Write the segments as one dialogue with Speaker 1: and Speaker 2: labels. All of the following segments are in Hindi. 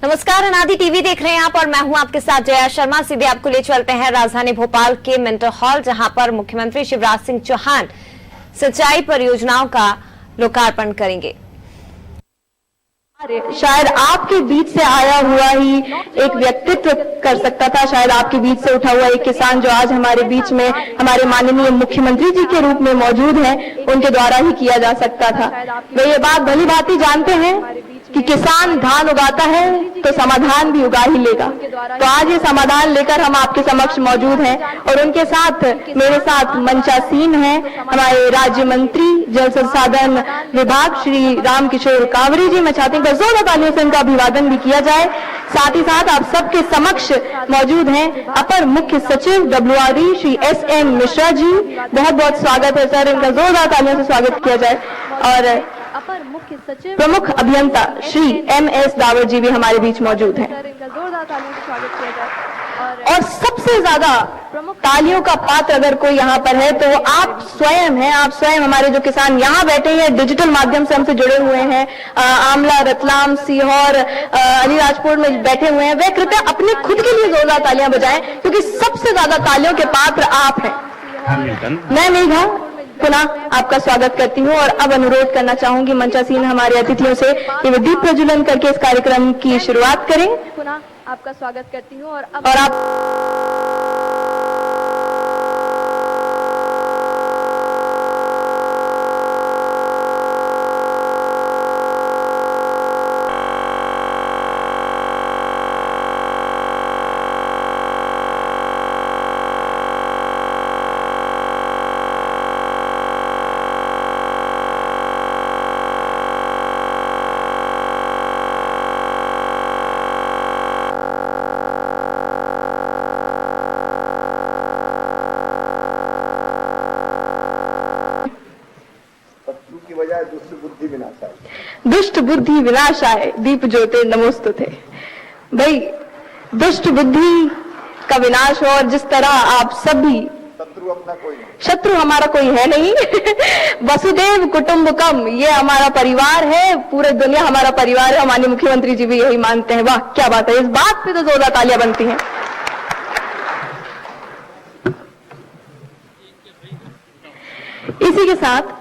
Speaker 1: नमस्कार, अनादि टीवी देख रहे हैं आप और मैं हूं आपके साथ जया शर्मा। सीधे आपको ले चलते हैं राजधानी भोपाल के मिंटो हॉल, जहां पर मुख्यमंत्री शिवराज सिंह चौहान सिंचाई परियोजनाओं का लोकार्पण करेंगे।
Speaker 2: शायद आपके बीच से आया हुआ ही एक व्यक्तित्व कर सकता था, शायद आपके बीच से उठा हुआ एक किसान जो आज हमारे बीच में हमारे माननीय मुख्यमंत्री जी के रूप में मौजूद हैं, उनके द्वारा ही किया जा सकता था। वे ये बात भली भांति जानते हैं कि किसान धान उगाता है तो समाधान भी उगा ही लेगा। तो आज ये समाधान लेकर हम आपके समक्ष मौजूद हैं और उनके साथ मेरे साथ मंचासीन हैं हमारे राज्य मंत्री जल संसाधन विभाग श्री रामकिशोर कांवरे जी। मैं चाहती हूँ जोरदार तालियों से उनका अभिवादन भी किया जाए। साथ ही साथ आप सबके समक्ष मौजूद हैं अपर मुख्य सचिव WRE श्री SM मिश्रा जी। बहुत बहुत स्वागत है सर, इनका जोरदार तालियों से स्वागत किया जाए। और अपर मुख्य सचिव प्रमुख अभियंता श्री MS डावर जी भी हमारे बीच मौजूद हैं। जोरदार तालियों से स्वागत किया जाए। और सबसे ज्यादा तालियों का पात्र अगर कोई यहाँ पर है तो आप स्वयं हैं। आप स्वयं हमारे जो किसान यहाँ बैठे हैं, डिजिटल माध्यम से हमसे जुड़े हुए हैं, आमला, रतलाम, सीहोर, अलीराजपुर में बैठे हुए हैं, वे कृपया अपने खुद के लिए जोरदार तालियां बजाएं क्योंकि सबसे ज्यादा तालियों के पात्र आप हैं। मैं मेघा पुनः आपका स्वागत करती हूँ और अब अनुरोध करना चाहूंगी मंचासीन हमारे अतिथियों से कि वे दीप प्रज्वलन करके इस कार्यक्रम की शुरुआत करें। पुनः आपका स्वागत करती हूँ और आप दुष्ट बुद्धि विनाशाय दीप ज्योते नमोस्तुते। भाई दुष्ट बुद्धि का विनाश हो और जिस तरह आप सभी शत्रु हमारा कोई है नहीं वसुदेव कुटुंबकम, ये हमारा परिवार है, पूरे दुनिया हमारा परिवार है। हमारे मुख्यमंत्री जी भी यही मानते हैं। वाह क्या बात है, इस बात पे तो जोरदार तालियां बनती हैं। इसी के साथ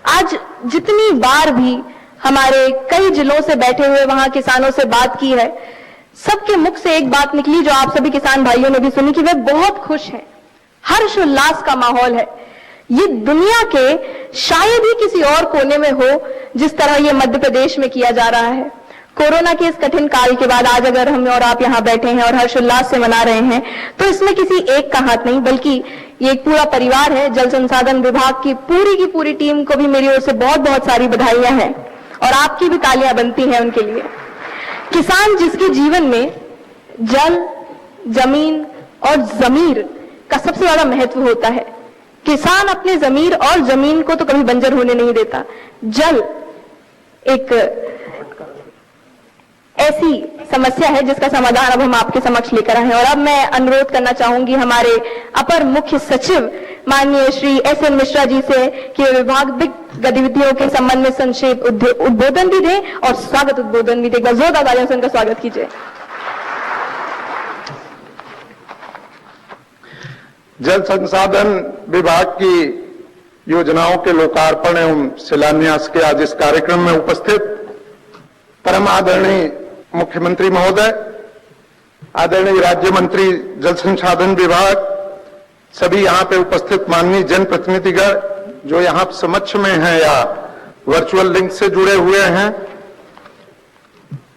Speaker 2: आज जितनी बार भी हमारे कई जिलों से बैठे हुए वहां किसानों से बात की है, सबके मुख से एक बात निकली जो आप सभी किसान भाइयों ने भी सुनी कि वे बहुत खुश हैं, हर्ष उल्लास का माहौल है। ये दुनिया के शायद ही किसी और कोने में हो जिस तरह ये मध्य प्रदेश में किया जा रहा है। कोरोना के इस कठिन काल के बाद आज अगर हम और आप यहाँ बैठे हैं और हर्ष उल्लास से मना रहे हैं तो इसमें किसी एक का हाथ नहीं, बल्कि ये एक पूरा परिवार है। जल संसाधन विभाग की पूरी टीम को भी मेरी ओर से बहुत बहुत सारी बधाइयां हैं और आपकी भी तालियां बनती हैं उनके लिए। किसान जिसके जीवन में जल, जमीन और जमीर का सबसे ज्यादा महत्व होता है, किसान अपने जमीर और जमीन को तो कभी बंजर होने नहीं देता। जल एक ऐसी समस्या है जिसका समाधान अब हम आपके समक्ष लेकर आए हैं। और अब मैं अनुरोध करना चाहूंगी हमारे अपर मुख्य सचिव माननीय श्री SM मिश्रा जी से कि वे विभागीय गतिविधियों के संबंध में संक्षेप उद्बोधन भी दें और स्वागत उद्बोधन भी दें। जोरदार तालियों से उनका स्वागत कीजिए।
Speaker 3: जल संसाधन विभाग की योजनाओं के लोकार्पण एवं शिलान्यास के आज इस कार्यक्रम में उपस्थित परम आदरणीय मुख्यमंत्री महोदय, आदरणीय राज्य मंत्री जल संसाधन विभाग, सभी यहाँ पे उपस्थित माननीय जनप्रतिनिधिगण जो यहाँ समक्ष में हैं या वर्चुअल लिंक से जुड़े हुए हैं,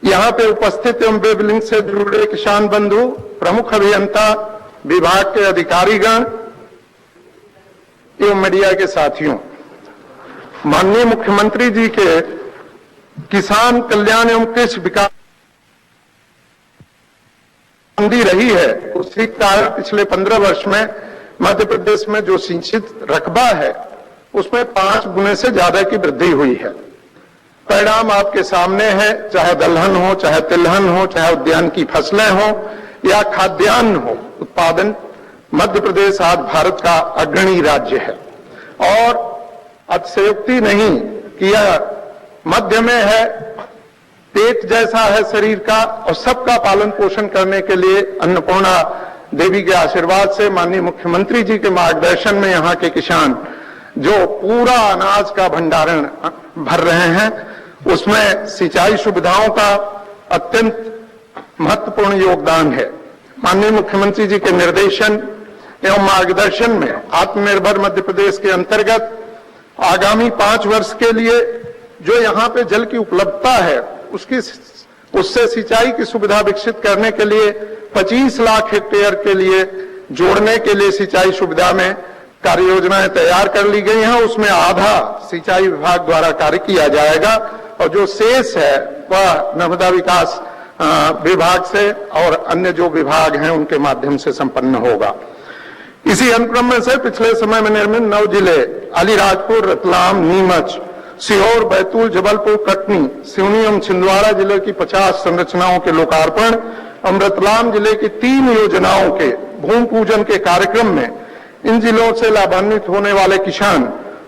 Speaker 3: यहाँ पे उपस्थित एवं वेब लिंक से जुड़े किसान बंधु, प्रमुख अभियंता, विभाग के अधिकारीगण एवं मीडिया के साथियों, माननीय मुख्यमंत्री जी के किसान कल्याण एवं कृषि विकास रही है, उसी कारण पिछले 15 वर्ष में मध्य प्रदेश में जो सिंचित रकबा है उसमें 5 गुने से ज्यादा की वृद्धि हुई है। परिणाम आपके सामने है, चाहे दलहन हो, चाहे तिलहन हो, चाहे उद्यान की फसलें हो या खाद्यान्न हो, उत्पादन मध्य प्रदेश आज भारत का अग्रणी राज्य है। और अतिशयोक्ति नहीं कि यह मध्य में है पेट जैसा है शरीर का और सबका पालन पोषण करने के लिए अन्नपूर्णा देवी के आशीर्वाद से माननीय मुख्यमंत्री जी के मार्गदर्शन में यहाँ के किसान जो पूरा अनाज का भंडारण भर रहे हैं, उसमें सिंचाई सुविधाओं का अत्यंत महत्वपूर्ण योगदान है। माननीय मुख्यमंत्री जी के निर्देशन एवं मार्गदर्शन में आत्मनिर्भर मध्य प्रदेश के अंतर्गत आगामी 5 वर्ष के लिए जो यहाँ पे जल की उपलब्धता है उससे सिंचाई की सुविधा विकसित करने के लिए 25 लाख हेक्टेयर के लिए जोड़ने के लिए सिंचाई सुविधा में कार्य योजनाएं तैयार कर ली गई हैं। उसमें आधा सिंचाई विभाग द्वारा कार्य किया जाएगा और जो शेष है वह नर्मदा विकास विभाग से और अन्य जो विभाग हैं उनके माध्यम से संपन्न होगा। इसी अनुक्रम में से पिछले समय में निर्मित 9 जिले अलीराजपुर, रतलाम, नीमच, सीहोर, बैतूल, जबलपुर, कटनी, सिवनी एवं छिंदवाड़ा जिले की 50 संरचनाओं के लोकार्पण और रतलाम जिले की 3 योजनाओं के भूमि पूजन के कार्यक्रम में इन जिलों से लाभान्वित होने वाले किसान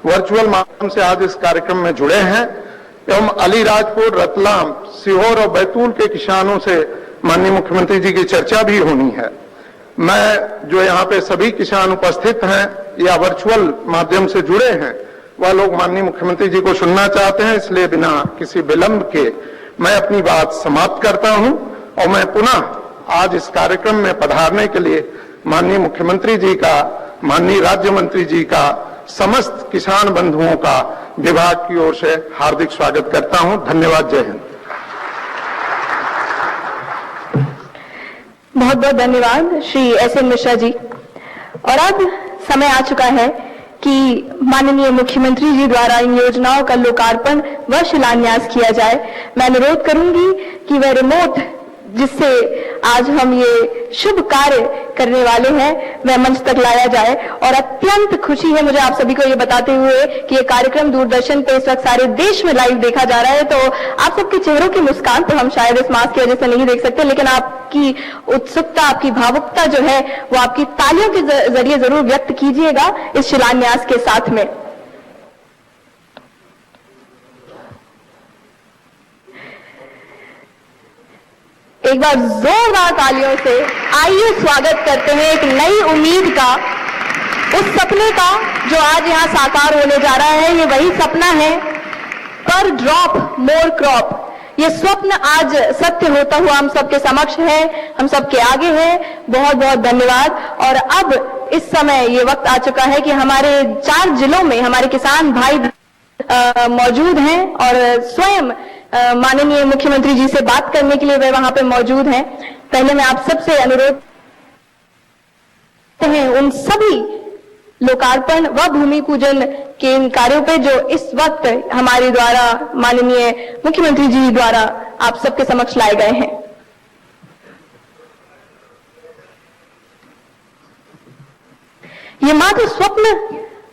Speaker 3: वर्चुअल माध्यम से आज इस कार्यक्रम में जुड़े हैं एवं अलीराजपुर, रतलाम, सीहोर और बैतूल के किसानों से माननीय मुख्यमंत्री जी की चर्चा भी होनी है। मैं जो यहाँ पे सभी किसान उपस्थित हैं या वर्चुअल माध्यम से जुड़े हैं वह लोग माननीय मुख्यमंत्री जी को सुनना चाहते हैं, इसलिए बिना किसी विलंब के मैं अपनी बात समाप्त करता हूं और मैं पुनः आज इस कार्यक्रम में पधारने के लिए माननीय मुख्यमंत्री जी का, माननीय राज्य मंत्री जी का, समस्त किसान बंधुओं का विभाग की ओर से हार्दिक स्वागत करता हूं। धन्यवाद। जय हिंद।
Speaker 2: बहुत बहुत धन्यवाद श्री एस.एन. मिश्रा जी। और अब समय आ चुका है कि माननीय मुख्यमंत्री जी द्वारा इन योजनाओं का लोकार्पण व शिलान्यास किया जाए। मैं अनुरोध करूंगी कि वह रिमोट जिससे आज हम ये शुभ कार्य करने वाले हैं वह मंच तक लाया जाए। और अत्यंत खुशी है मुझे आप सभी को ये बताते हुए कि ये कार्यक्रम दूरदर्शन पे इस वक्त सारे देश में लाइव देखा जा रहा है। तो आप सबके चेहरों की मुस्कान तो हम शायद इस मास्क की वजह से नहीं देख सकते, लेकिन आपकी उत्सुकता, आपकी भावुकता जो है वो आपकी तालियों के जरिए जरूर व्यक्त कीजिएगा इस शिलान्यास के साथ में। एक बार जोरदार तालियों से आइए स्वागत करते हैं एक नई उम्मीद का, उस सपने का जो आज यहाँ साकार होने जा रहा है। ये वही सपना है, पर ड्रॉप मोर क्रॉप। ये स्वप्न आज सत्य होता हुआ हम सबके समक्ष है, हम सबके आगे है। बहुत बहुत धन्यवाद। और अब इस समय ये वक्त आ चुका है कि हमारे 4 जिलों में हमारे किसान भाई मौजूद हैं और स्वयं माननीय मुख्यमंत्री जी से बात करने के लिए वे वहां पे मौजूद हैं। पहले मैं आप सबसे अनुरोध हैं उन सभी लोकार्पण व भूमि पूजन के इन कार्यों पे जो इस वक्त हमारे द्वारा माननीय मुख्यमंत्री जी द्वारा आप सबके समक्ष लाए गए हैं। ये मात्र स्वप्न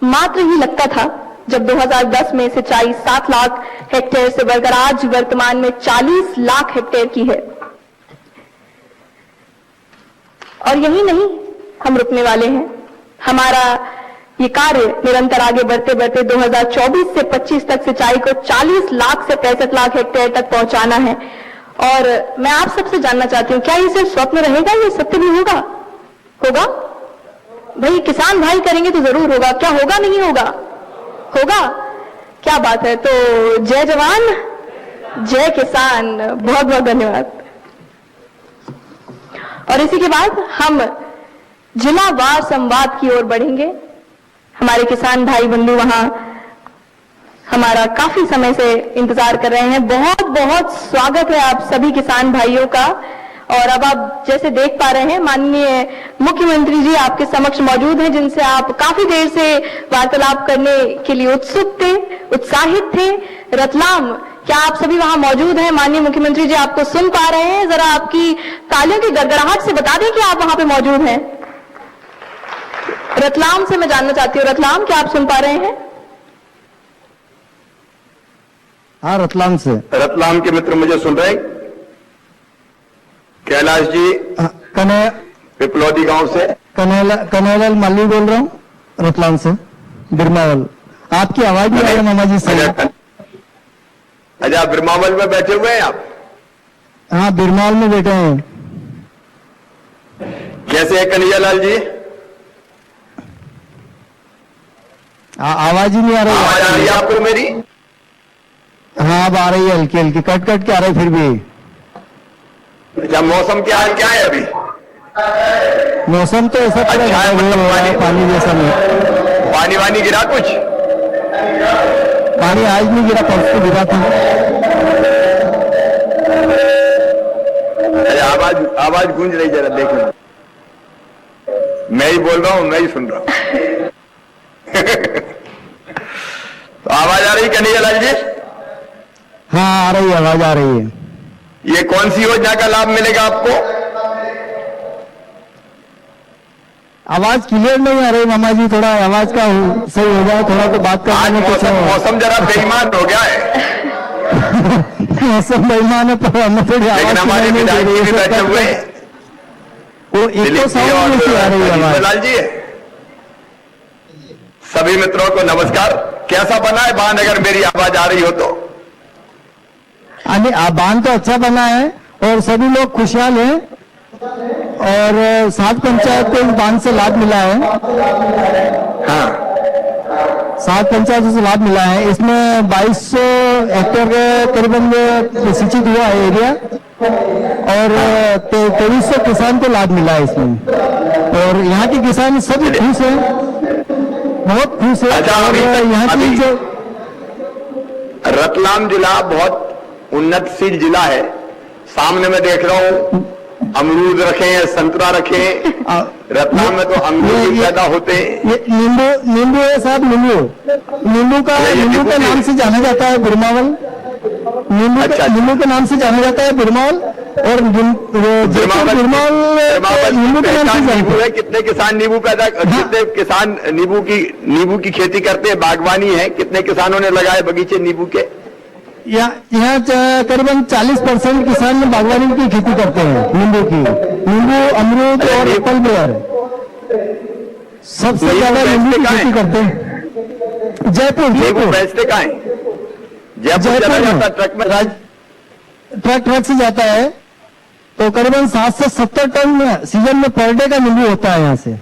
Speaker 2: मात्र ही लगता था जब 2010 में सिंचाई 7 लाख हेक्टेयर से बढ़कर आज वर्तमान में 40 लाख हेक्टेयर की है। और यही नहीं, हम रुकने वाले हैं। हमारा ये कार्य निरंतर आगे बढ़ते बढ़ते 2024 से 25 तक सिंचाई को 40 लाख से 65 लाख हेक्टेयर तक पहुंचाना है। और मैं आप सबसे जानना चाहती हूं, क्या ये सिर्फ स्वप्न रहेगा, ये सत्य भी होगा? होगा भाई, किसान भाई करेंगे तो जरूर होगा। क्या होगा? नहीं होगा, होगा। क्या बात है। तो जय जवान जय किसान। बहुत बहुत धन्यवाद। और इसी के बाद हम जिलावार संवाद की ओर बढ़ेंगे। हमारे किसान भाई बंधु वहां हमारा काफी समय से इंतजार कर रहे हैं। बहुत बहुत स्वागत है आप सभी किसान भाइयों का। और अब आप जैसे देख पा रहे हैं माननीय मुख्यमंत्री जी आपके समक्ष मौजूद हैं, जिनसे आप काफी देर से वार्तालाप करने के लिए उत्सुक थे, उत्साहित थे। रतलाम, क्या आप सभी वहां मौजूद हैं? माननीय मुख्यमंत्री जी आपको सुन पा रहे हैं? जरा आपकी तालियों की गड़गड़ाहट से बता दें कि आप वहां पे मौजूद हैं। रतलाम से मैं जानना चाहती हूँ, रतलाम क्या आप सुन पा रहे हैं?
Speaker 4: हाँ, रतलाम से।
Speaker 3: रतलाम के मित्र मुझे सुन रहे हैं? कैलाश जी पिपलौदी गांव से।
Speaker 4: कन्हैयालाल माली बोल रहा हूँ, रतलाम से, बिरमावल। आपकी आवाज भी आ रही है मामा जी से।
Speaker 3: अच्छा, बिरमावल में बैठे हुए हैं आप?
Speaker 4: हाँ बिरमौल में बैठे हैं।
Speaker 3: कैसे है कन्हैयालाल जी?
Speaker 4: आवाज ही नहीं आ रही।
Speaker 3: आवाज आ रही है आपको मेरी?
Speaker 4: हाँ अब आ रही है, हल्की हल्की कट कट के आ रही है फिर भी।
Speaker 3: अच्छा, मौसम क्या हाल क्या है अभी?
Speaker 4: मौसम तो ऐसा पूरा
Speaker 3: अच्छा है, मतलब
Speaker 4: हो रहा है, पानी जैसा नहीं।
Speaker 3: पानी वानी गिरा कुछ?
Speaker 4: पानी आज नहीं गिरा, परसों गिरा था।
Speaker 3: अरे आवाज गूंज रही, जरा देखो। मैं ही बोल रहा हूँ, मैं ही सुन रहा हूँ। तो आवाज आ रही कन्हैयालाल जी?
Speaker 4: हाँ आ रही है, आवाज आ रही है।
Speaker 3: ये कौन सी योजना का लाभ मिलेगा आपको?
Speaker 4: आवाज क्लियर नहीं आ रही मामा जी, थोड़ा आवाज का सही हो जाए, थोड़ा तो बात
Speaker 3: आज
Speaker 4: करने में कुछ
Speaker 3: मौसम जरा बेईमान हो गया है,
Speaker 4: मौसम बेईमान है, पर हमें थोड़ी आवाज
Speaker 3: लेकिन हमारे
Speaker 4: सुनाई नहीं दे
Speaker 3: विधायक
Speaker 4: रही
Speaker 3: जी भी
Speaker 4: है,
Speaker 3: बैठे
Speaker 4: सब
Speaker 3: हुए हैं।
Speaker 4: वो एक तो
Speaker 3: दिलीप जी
Speaker 4: साउंड में से आ रही है
Speaker 3: और
Speaker 4: आवाज।
Speaker 3: लाल जी है। सभी मित्रों को नमस्कार। कैसा बना है बांध, अगर मेरी आवाज आ रही हो तो?
Speaker 4: बांध तो अच्छा बना है और सभी लोग खुशहाल हैं और 7 पंचायत को इस बांध से लाभ मिला है।
Speaker 3: हाँ,
Speaker 4: 7 पंचायतों से लाभ मिला है। इसमें 2200 हेक्टेयर करीबन सिंचित हुआ है एरिया और 2300 किसान को लाभ मिला है इसमें। और यहाँ के किसान सभी खुश हैं, बहुत खुश है।
Speaker 3: अच्छा,
Speaker 4: और यहाँ की
Speaker 3: अभी
Speaker 4: जो
Speaker 3: रतलाम जिला बहुत उन्नतशील जिला है। सामने मैं देख रहा हूँ अमरूद रखे हैं, संतरा रखे हैं। रतलाम में तो अंगूर भी पैदा होते हैं।
Speaker 4: ये नींबू है साहब, नींबू का नाम से जाना जाता है बिरमावल।
Speaker 3: अच्छा।
Speaker 4: नींबू के नाम से जाना जाता है बिरमावल और बिरमावल नींबू के नाम से
Speaker 3: नींबू है। कितने किसान नींबू कितने किसान नींबू की खेती करते हैं, बागवानी है? कितने किसानों ने लगाए बगीचे नींबू के?
Speaker 4: यहाँ करीबन 40% किसान बागवानी की खेती करते हैं, नींबू की। नींबू, अमरूद और एप्पल पेड़ सबसे ज्यादा नींबू की खेती करते हैं। जयपुर
Speaker 3: बेचते कहाँ है? जयपुर चला जाता ट्रक में?
Speaker 4: ट्रक से जाता है तो करीबन 7 से 70 टन सीजन में पर डे का नींबू होता है यहाँ से।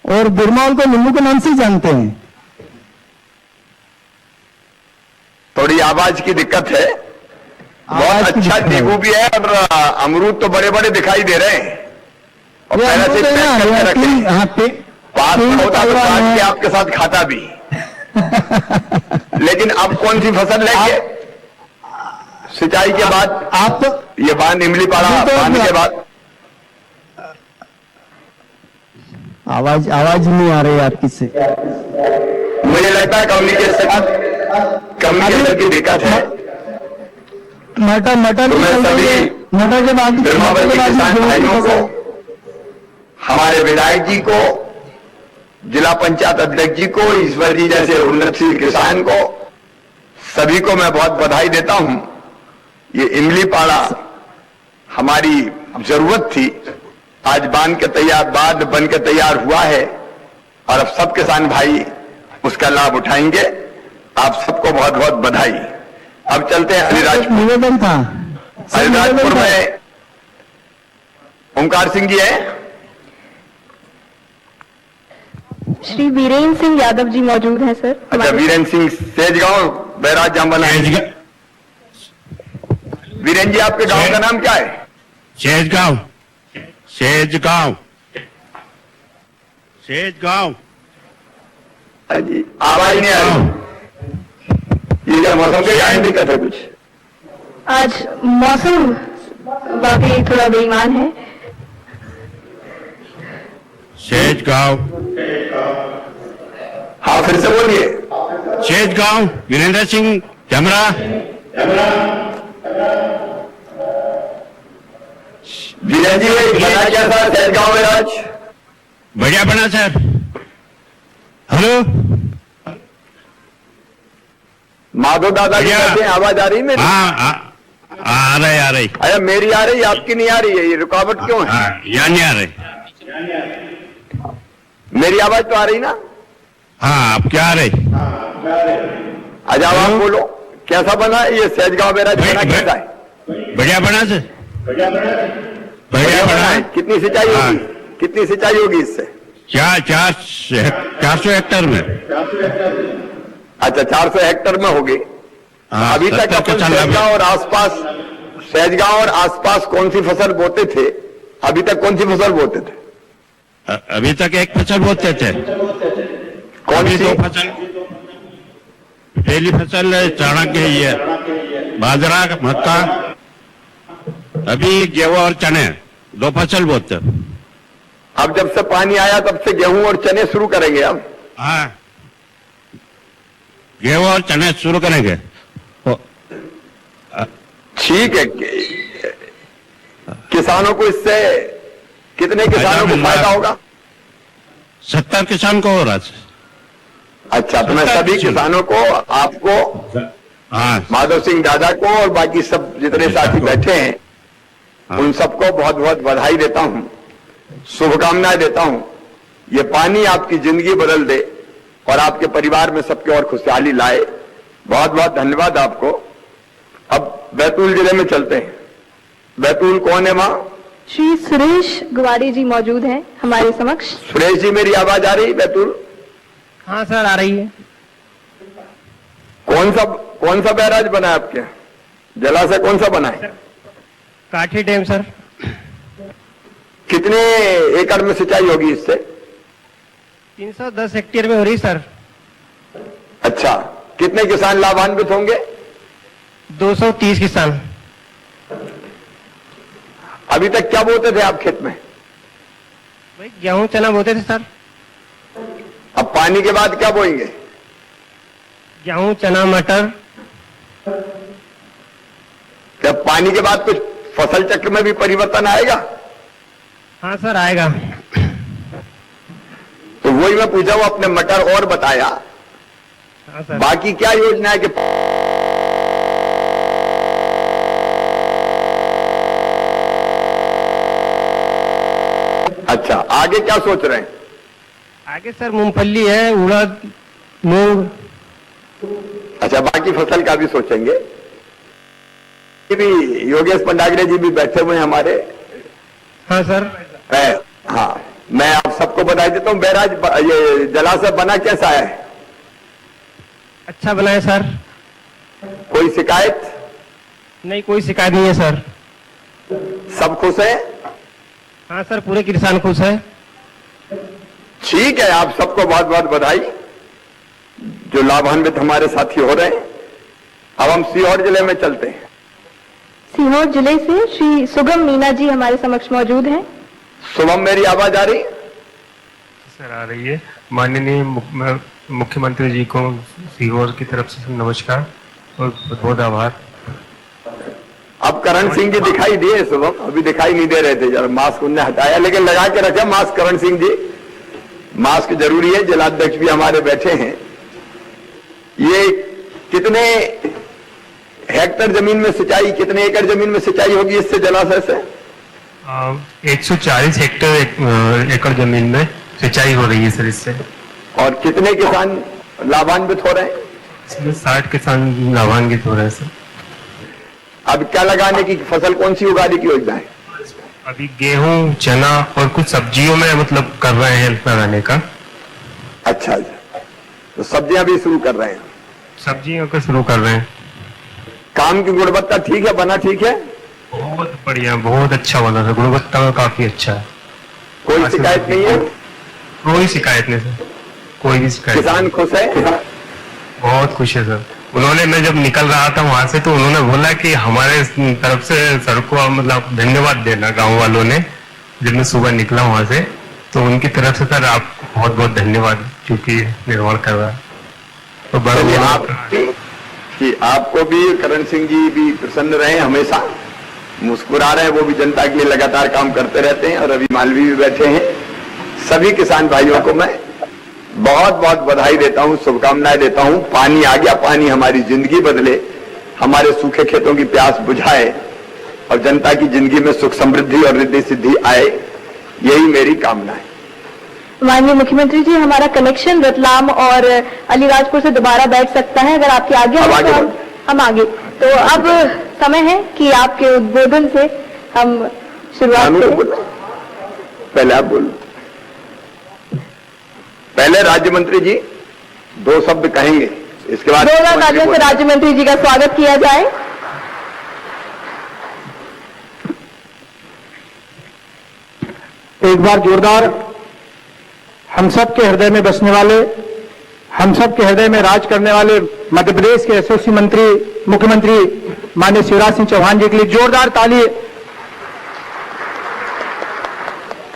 Speaker 4: और बिरमौल को नींबू के नाम से ही जानते हैं।
Speaker 3: थोड़ी आवाज की दिक्कत है। बहुत अच्छा नींबू भी है और अमरूद तो बड़े बड़े दिखाई दे रहे हैं। और पहले से पैक करके रखे, पास में होता तो काट के आपके साथ खाता भी। लेकिन अब कौन सी फसल लेंगे सिंचाई के बाद?
Speaker 4: आप तो
Speaker 3: ये बांध इमली पाड़ा बांध के बाद
Speaker 4: आवाज नहीं आ रही है आपकी से।
Speaker 3: मुझे लगता है कम्युनिकेशन की दिक्कत है।
Speaker 4: मटर
Speaker 3: तो मैं सभी
Speaker 4: के बाद
Speaker 3: बिरमावल के किसान भाइयों को, हमारे विधायक जी को, जिला पंचायत अध्यक्ष जी को, ईश्वर जी जैसे उन्नतशील किसान को, सभी को मैं बहुत बधाई देता हूं। ये इमली पाड़ा हमारी जरूरत थी, आज बांध बन के तैयार हुआ है और अब सब किसान भाई उसका लाभ उठाएंगे। आप सबको बहुत बहुत बधाई। अब चलते हैं हरिराजपुर।
Speaker 4: निवेदन था,
Speaker 3: हरिराजपुर में ओंकार सिंह जी है।
Speaker 2: श्री वीरेंद्र सिंह यादव जी मौजूद हैं सर।
Speaker 3: अच्छा, वीरेंद्र सिंह सेजगांव बैराज जामबला। वीरेंद्र जी, आपके गांव का नाम क्या है?
Speaker 5: सेजगांव।
Speaker 3: जी, आवाज नहीं आ रही। ये क्या मौसम के कारण दिक्कत है कुछ?
Speaker 2: आज मौसम वाकई थोड़ा बेईमान है।
Speaker 5: सेजगांव।
Speaker 3: हाँ, फिर से बोलिए।
Speaker 5: सेजगांव, वीरेंद्र सिंह जमरा।
Speaker 3: वीरेंद्र जी, बना क्या था सेजगांव में आज?
Speaker 5: बढ़िया बना सर। हेलो,
Speaker 3: माधव दादा जी कहते हैं, आवाज आ रही मेरी?
Speaker 5: हाँ आ रही।
Speaker 3: अरे मेरी आ रही, आपकी नहीं आ रही है, ये रुकावट क्यों है?
Speaker 5: यहाँ नहीं आ रही।
Speaker 3: मेरी आवाज तो आ रही ना?
Speaker 5: हाँ, आप क्या आ रही?
Speaker 3: अच्छा, आप बोलो कैसा बना है ये सेजगांव बैराज? बना कैसा है?
Speaker 5: बढ़िया बना सर, बढ़िया बना है।
Speaker 6: कितनी सिंचाई
Speaker 5: हाँ।
Speaker 6: होगी, कितनी सिंचाई होगी इससे?
Speaker 5: 400 हेक्टेयर में।
Speaker 6: अच्छा, 400 हेक्टेयर में होगी।
Speaker 5: हाँ,
Speaker 6: अभी तक
Speaker 5: 70
Speaker 6: अपन
Speaker 5: किसान लाभ
Speaker 6: सहजगांव और आसपास कौन सी फसल बोते थे? अभी तक कौन सी फसल बोते थे?
Speaker 5: अभी तक एक फसल बोते थे,
Speaker 6: कौन
Speaker 5: अभी
Speaker 6: सी?
Speaker 5: 2 फसल। पहली फसल चना की है, बाजरा, मक्का। अभी गेहूं और चने 2 फसल बोते।
Speaker 6: अब जब से पानी आया तब से गेहूं और चने शुरू करेंगे अब?
Speaker 5: हाँ, गेहूं और चने शुरू करेंगे।
Speaker 6: ठीक है। किसानों को इससे कितने किसानों को फायदा होगा?
Speaker 5: 70 किसान को हो रहा है।
Speaker 6: अच्छा, तो मैं सभी किसानों को, आपको,
Speaker 5: हाँ,
Speaker 6: माधव सिंह दादा को और बाकी सब जितने साथी बैठे हैं, उन सबको बहुत बहुत बधाई देता हूं, शुभकामनाएं देता हूं। ये पानी आपकी जिंदगी बदल दे और आपके परिवार में सबके और खुशहाली लाए। बहुत बहुत धन्यवाद आपको। अब बैतूल जिले में चलते हैं। बैतूल कौन है वहां?
Speaker 2: श्री सुरेश गुवाड़ी जी मौजूद हैं हमारे समक्ष।
Speaker 6: सुरेश जी, मेरी आवाज आ रही? बैतूल
Speaker 4: हाँ सर, आ रही है।
Speaker 6: कौन सा बैराज बना है आपके? जलाशय कौन सा बना है?
Speaker 4: काठी डैम सर।
Speaker 6: कितने एकड़ में सिंचाई होगी इससे?
Speaker 4: 310 हेक्टेयर में हो रही सर।
Speaker 6: अच्छा, कितने किसान लाभान्वित होंगे?
Speaker 4: 230 किसान।
Speaker 6: अभी तक क्या बोते थे आप खेत में?
Speaker 4: भाई गेहूं चना बोते थे सर।
Speaker 6: अब पानी के बाद क्या बोएंगे?
Speaker 4: गेहूं चना मटर।
Speaker 6: क्या पानी के बाद कुछ फसल चक्र में भी परिवर्तन आएगा?
Speaker 4: हाँ सर, आएगा।
Speaker 6: तो वही मैं पूछा हूं, अपने मटर और बताया,
Speaker 4: हाँ सर।
Speaker 6: बाकी क्या योजना है कि अच्छा, आगे क्या सोच रहे हैं?
Speaker 4: आगे सर मूंगफली है, उड़द, मूंग।
Speaker 6: अच्छा, बाकी फसल का भी सोचेंगे। ये भी योगेश पंडागरे जी भी बैठे हुए हैं हमारे।
Speaker 4: हाँ सर।
Speaker 6: हाँ, मैं आप सबको बधाई देता हूँ। बैराज ये जलाशय बना कैसा है?
Speaker 4: अच्छा बना है सर।
Speaker 6: कोई शिकायत?
Speaker 4: नहीं, कोई शिकायत नहीं है सर।
Speaker 6: सब खुश है?
Speaker 4: हाँ सर, पूरे किसान खुश है।
Speaker 6: ठीक है, आप सबको बहुत बहुत बधाई जो लाभान्वित हमारे साथी हो रहे हैं। अब हम सीहोर जिले में चलते हैं।
Speaker 2: सीहोर जिले से श्री सुगम मीना जी हमारे समक्ष मौजूद हैं।
Speaker 6: शुभम, मेरी आवाज आ रही?
Speaker 7: सर आ रही है। माननीय मुख्यमंत्री जी को सीहोर की तरफ से नमस्कार और बहुत बहुत आभार।
Speaker 6: अब करण सिंह जी दिखाई दिए शुभम? अभी दिखाई नहीं दे रहे थे, जरा मास्क उनने हटाया, लेकिन लगा के रखे मास्क करण सिंह जी। मास्क जरूरी है। जिलाध्यक्ष भी हमारे बैठे हैं। ये कितने हेक्टेयर जमीन में सिंचाई, कितने एकड़ जमीन में सिंचाई होगी इससे, जलाशय से?
Speaker 7: 140 हेक्टेयर एकड़ जमीन में सिंचाई हो रही है सर इससे।
Speaker 6: और कितने किसान लाभान्वित हो रहे हैं?
Speaker 7: इसमें 60 किसान लाभान्वित हो रहे हैं सर।
Speaker 6: अब क्या लगाने की, फसल कौन सी उगाने की योजना है?
Speaker 7: अभी गेहूं, चना और कुछ सब्जियों में मतलब कर रहे हैं लगाने का।
Speaker 6: अच्छा, तो सब्जियां भी शुरू कर रहे हैं?
Speaker 7: सब्जियों का शुरू कर रहे हैं।
Speaker 6: काम की गुणवत्ता ठीक है, बना ठीक है?
Speaker 7: बहुत बढ़िया, बहुत अच्छा बना सर, गुणवत्ता काफी अच्छा है।
Speaker 6: कोई शिकायत नहीं है?
Speaker 7: कोई शिकायत नहीं सर, कोई भी शिकायत।
Speaker 6: किसान खुश है?
Speaker 7: बहुत खुश है सर। उन्होंने, मैं जब निकल रहा था वहां से तो उन्होंने बोला कि हमारे तरफ से सर को मतलब धन्यवाद देना गांव वालों ने। जब मैं सुबह निकला वहां से तो उनकी तरफ से सर आप बहुत बहुत धन्यवाद, क्योंकि निर्माण कर रहा है तो
Speaker 6: चलिए,
Speaker 7: बड़ा
Speaker 6: कि आपको भी करण सिंह जी भी प्रसन्न रहे, हमेशा मुस्कुरा रहे हैं। वो भी जनता के लिए लगातार काम करते रहते हैं। और अभी मालवी भी बैठे हैं। सभी किसान भाइयों को मैं बहुत बहुत बधाई देता हूं, शुभकामनाएं देता हूं। पानी आ गया, पानी हमारी जिंदगी बदले, हमारे सूखे खेतों की प्यास बुझाए और जनता की जिंदगी में सुख समृद्धि और रिद्धि सिद्धि आए, यही मेरी कामना है।
Speaker 2: माननीय मुख्यमंत्री जी, हमारा कनेक्शन रतलाम और अलीराजपुर से दोबारा बैठ सकता है अगर आपकी आज्ञा
Speaker 6: अब
Speaker 2: हो
Speaker 6: आगे
Speaker 2: तो
Speaker 6: बढ़ो।
Speaker 2: हम आगे। तो अब समय है कि आपके उद्बोधन से हम शुरुआत
Speaker 6: कानून को
Speaker 2: करें।
Speaker 6: बोलो। पहले आप बोलो। पहले राज्य मंत्री जी 2 शब्द कहेंगे, इसके बाद
Speaker 2: जोरदार तालियों से राज्य मंत्री जी का स्वागत किया जाए।
Speaker 4: एक बार जोरदार हम सब के हृदय में बसने वाले, हम सब के हृदय में राज करने वाले मध्य प्रदेश के यशस्वी मंत्री मुख्यमंत्री माननीय शिवराज सिंह चौहान जी के लिए जोरदार ताली।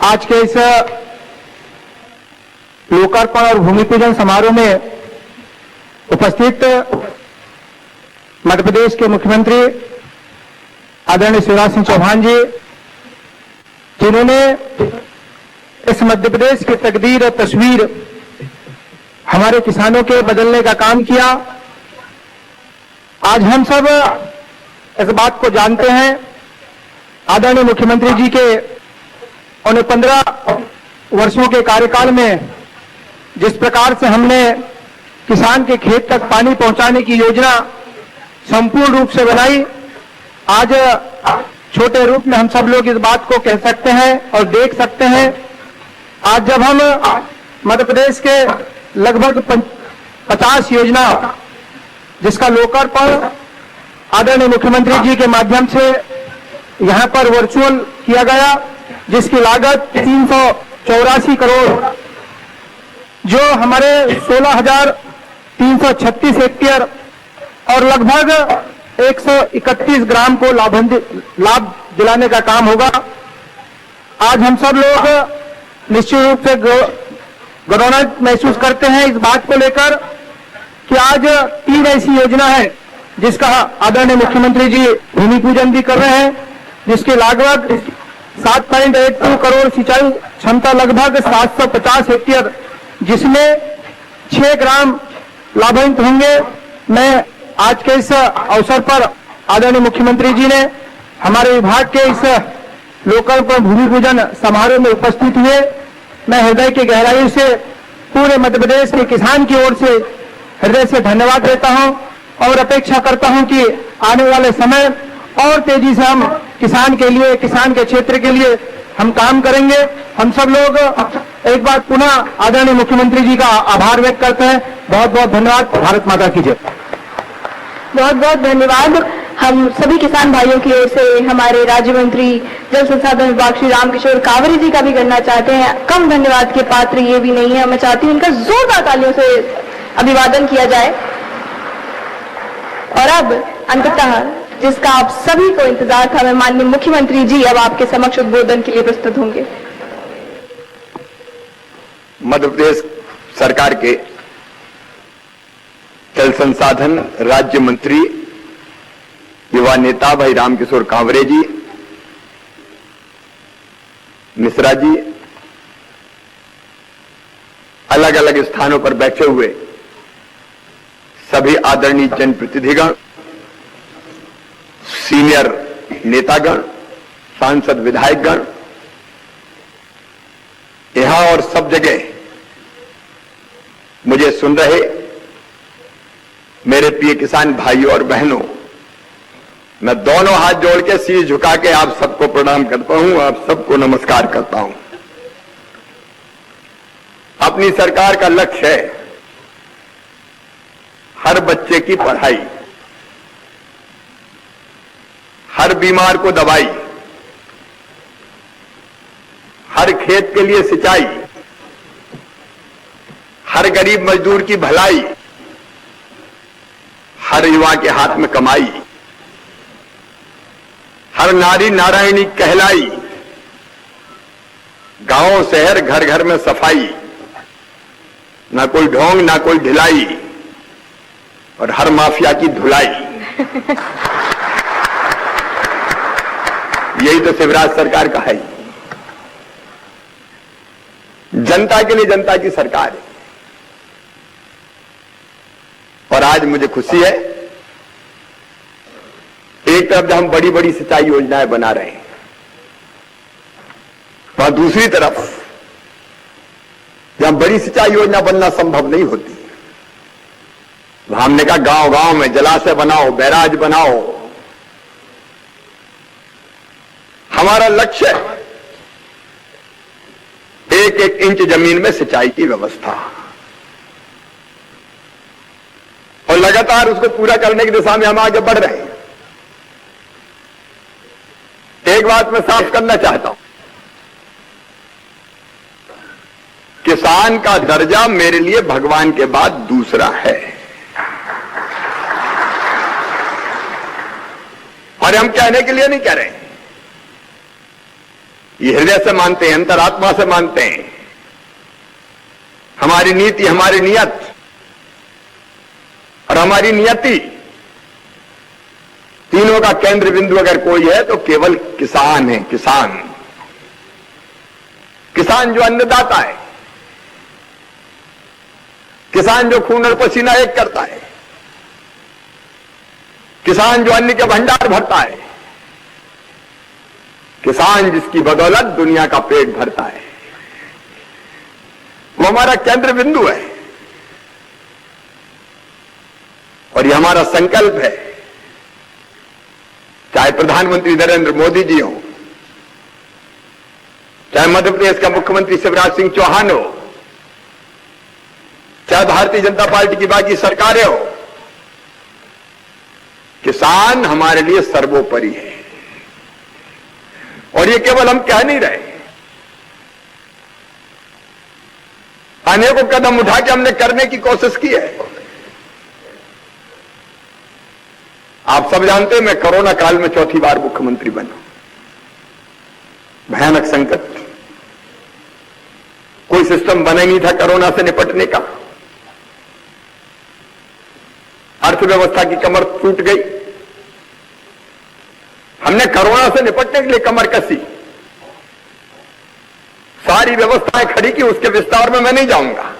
Speaker 4: आज के इस लोकार्पण और भूमि पूजन समारोह में उपस्थित मध्य प्रदेश के मुख्यमंत्री आदरणीय शिवराज सिंह चौहान जी, जिन्होंने इस मध्य प्रदेश की तकदीर और तस्वीर हमारे किसानों के बदलने का काम किया। आज हम सब इस बात को जानते हैं, आदरणीय मुख्यमंत्री जी के उन 15 वर्षों के कार्यकाल में जिस प्रकार से हमने किसान के खेत तक पानी पहुंचाने की योजना संपूर्ण रूप से बनाई, आज छोटे रूप में हम सब लोग इस बात को कह सकते हैं और देख सकते हैं। आज जब हम मध्य प्रदेश के लगभग 50 योजना जिसका लोकार्पण आदरणीय मुख्यमंत्री जी के माध्यम से यहां पर वर्चुअल किया गया, जिसकी लागत 384 करोड़, जो हमारे 16,336 हेक्टेयर और लगभग 131 ग्राम को लाभ दिलाने का काम होगा। आज हम सब लोग निश्चित रूप से गौरवान्वित महसूस करते हैं इस बात को लेकर कि आज 3 ऐसी योजना है जिसका आदरणीय मुख्यमंत्री जी भूमि पूजन भी कर रहे हैं, जिसकी लागत 7.82 करोड़, सिंचाई क्षमता लगभग 750 हेक्टेयर, जिसमें 6 ग्राम लाभान्वित होंगे। मैं आज के इस अवसर पर आदरणीय मुख्यमंत्री जी ने हमारे विभाग के इस लोकार्पण भूमि पूजन समारोह में उपस्थित हुए, मैं हृदय की गहराई से पूरे मध्य प्रदेश के किसान की ओर से हृदय से धन्यवाद देता हूं और अपेक्षा करता हूं कि आने वाले समय और तेजी से हम किसान के लिए, किसान के क्षेत्र के लिए हम काम करेंगे। हम सब लोग एक बार पुनः आदरणीय मुख्यमंत्री जी का आभार व्यक्त करते हैं। बहुत बहुत धन्यवाद। भारत माता की जय।
Speaker 2: बहुत बहुत धन्यवाद। हम सभी किसान भाइयों की ओर से हमारे राज्य मंत्री जल संसाधन विभाग श्री रामकिशोर कांवरे जी का भी करना चाहते हैं। कम धन्यवाद के पात्र ये भी नहीं है, मैं चाहती हूँ इनका जोरदार तालियों से अभिवादन किया जाए। और अब अंततः जिसका आप सभी को इंतजार था, मैं माननीय मुख्यमंत्री जी अब आपके समक्ष उद्बोधन के लिए प्रस्तुत होंगे।
Speaker 6: मध्य प्रदेश सरकार के जल संसाधन राज्य मंत्री युवा नेता भाई रामकिशोर कांवरे जी, मिश्रा जी, अलग अलग स्थानों पर बैठे हुए सभी आदरणीय जनप्रतिनिधिगण, सीनियर नेतागण, सांसद विधायकगण, यहां और सब जगह मुझे सुन रहे मेरे प्रिय किसान भाइयों और बहनों, मैं दोनों हाथ जोड़ के शीश झुका के आप सबको प्रणाम करता हूं, आप सबको नमस्कार करता हूं। अपनी सरकार का लक्ष्य है हर बच्चे की पढ़ाई, हर बीमार को दवाई, हर खेत के लिए सिंचाई, हर गरीब मजदूर की भलाई, हर युवा के हाथ में कमाई, हर नारी नारायणी कहलाई, गांव शहर घर घर में सफाई, ना कोई ढोंग ना कोई ढिलाई, और हर माफिया की धुलाई। यही तो शिवराज सरकार का है। जनता के लिए जनता की सरकार है। और आज मुझे खुशी है, एक तरफ जब हम बड़ी बड़ी सिंचाई योजनाएं बना रहे हैं, वहां दूसरी तरफ जहां बड़ी सिंचाई योजना बनना संभव नहीं होती, वहां हमने कहा गांव गांव में जलाशय बनाओ, बैराज बनाओ, हमारा लक्ष्य एक एक इंच जमीन में सिंचाई की व्यवस्था, और लगातार उसको पूरा करने की दिशा में हम आगे बढ़ रहे हैं। एक बात मैं साफ करना चाहता हूं, किसान का दर्जा मेरे लिए भगवान के बाद दूसरा है। और हम कहने के लिए नहीं कह रहे, ये हृदय से मानते हैं, अंतरात्मा से मानते हैं। हमारी नीति, हमारी नियत और हमारी नियति, तीनों का केंद्र बिंदु अगर कोई है तो केवल किसान है। किसान, किसान जो अन्नदाता है, किसान जो खून और पसीना एक करता है, किसान जो अन्न के भंडार भरता है, किसान जिसकी बदौलत दुनिया का पेट भरता है, वो हमारा केंद्र बिंदु है। और ये हमारा संकल्प है, चाहे प्रधानमंत्री नरेंद्र मोदी जी हो, चाहे मध्य प्रदेश का मुख्यमंत्री शिवराज सिंह चौहान हो, चाहे भारतीय जनता पार्टी की बाकी सरकारें हो, किसान हमारे लिए सर्वोपरि है। और ये केवल हम कह नहीं रहे, अनेकों कदम उठा के हमने करने की कोशिश की है। आप सब जानते हैं, मैं कोरोना काल में चौथी बार मुख्यमंत्री बना। भयानक संकट, कोई सिस्टम बना ही नहीं था कोरोना से निपटने का। अर्थव्यवस्था की कमर टूट गई। हमने कोरोना से निपटने के लिए कमर कसी, सारी व्यवस्थाएं खड़ी की, उसके विस्तार में मैं नहीं जाऊंगा।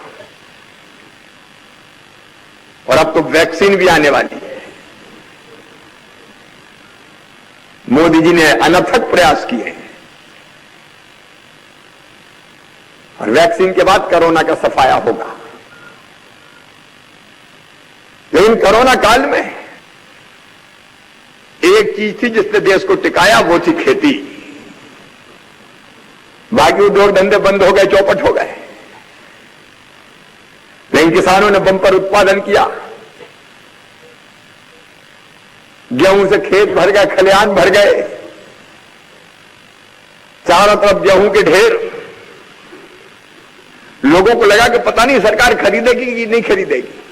Speaker 6: और अब तो वैक्सीन भी आने वाली है। मोदी जी ने अनथक प्रयास किए और वैक्सीन के बाद कोरोना का सफाया होगा। लेकिन कोरोना काल में एक चीज थी जिसने देश को टिकाया, वो थी खेती। बाकी उद्योग धंधे बंद हो गए, चौपट हो गए। लेकिन किसानों ने बंपर उत्पादन किया। गेहूं से खेत भर गए, खलिहान भर गए, चारों तरफ गेहूं के ढेर। लोगों को लगा कि पता नहीं सरकार खरीदेगी कि नहीं खरीदेगी।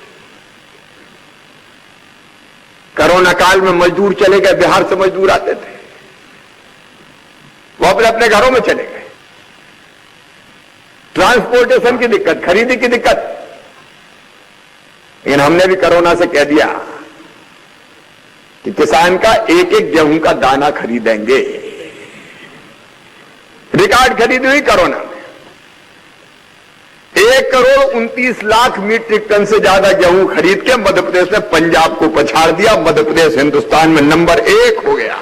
Speaker 6: कोरोना काल में मजदूर चले गए, बिहार से मजदूर आते थे, वो अपने अपने घरों में चले गए। ट्रांसपोर्टेशन की दिक्कत, खरीदी की दिक्कत। लेकिन हमने भी कोरोना से कह दिया कि किसान का एक एक गेहूं का दाना खरीदेंगे। रिकॉर्ड खरीदी हुई कोरोना में। 1,29,00,000 मीट्रिक टन से ज्यादा गेहूं खरीद के मध्य प्रदेश ने पंजाब को पछाड़ दिया। मध्य प्रदेश हिंदुस्तान में नंबर 1 हो गया।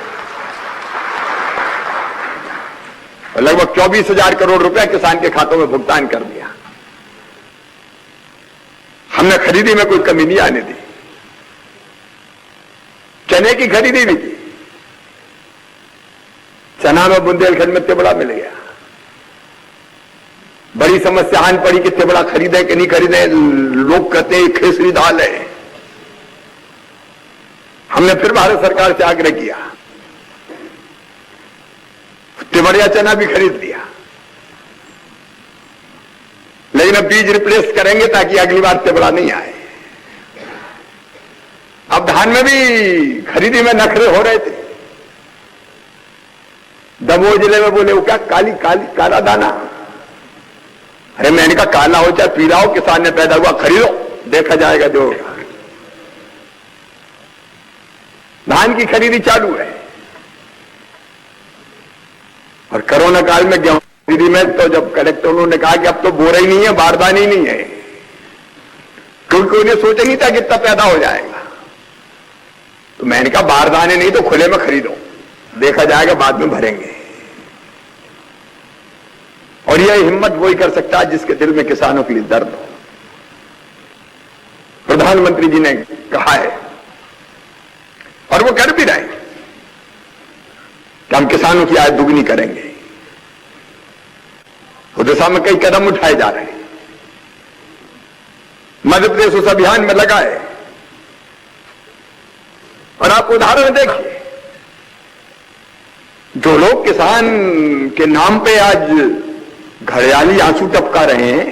Speaker 6: और लगभग 24,000 करोड़ रुपया किसान के खातों में भुगतान कर दिया। हमने खरीदी में कोई कमी नहीं आने दी। चने की खरीदी भी की। चना में बुंदेलखंड में तिबड़ा मिल गया। बड़ी समस्या आन पड़ी कि तिबड़ा खरीदे कि नहीं खरीदे। लोग कहते हैं खेसरी दाल है। हमने फिर भारत सरकार से आग्रह किया, तिबड़िया चना भी खरीद लिया। लेकिन अब बीज रिप्लेस करेंगे ताकि अगली बार तिबड़ा नहीं आए। अब धान में भी खरीदी में नखरे हो रहे थे। दमोह जिले में बोले वो क्या काला दाना। अरे मैंने कहा काला हो चाहे पीला हो, किसान ने पैदा हुआ, खरीदो, देखा जाएगा जो होगा। धान की खरीदी चालू है। और कोरोना काल में गेहूं खरीदी में तो जब कलेक्टरों ने कहा कि अब तो बोरा ही नहीं है, बारदानी नहीं है, क्योंकि उन्हें सोचा नहीं था कि इतना पैदा हो जाएगा। तो मैंने कहा बारदाने नहीं तो खुले में खरीदो, देखा जाएगा, बाद में भरेंगे। और यह हिम्मत वही कर सकता है जिसके दिल में किसानों के लिए दर्द हो। प्रधानमंत्री जी ने कहा है और वो कर भी रहे कि हम किसानों की आय दुगनी करेंगे। उस दिशा में कई कदम उठाए जा रहे हैं। मध्य प्रदेश उस अभियान में लगा है और आप उदाहरण देखिए, जो लोग किसान के नाम पे आज घड़ियाली आंसू टपका रहे हैं,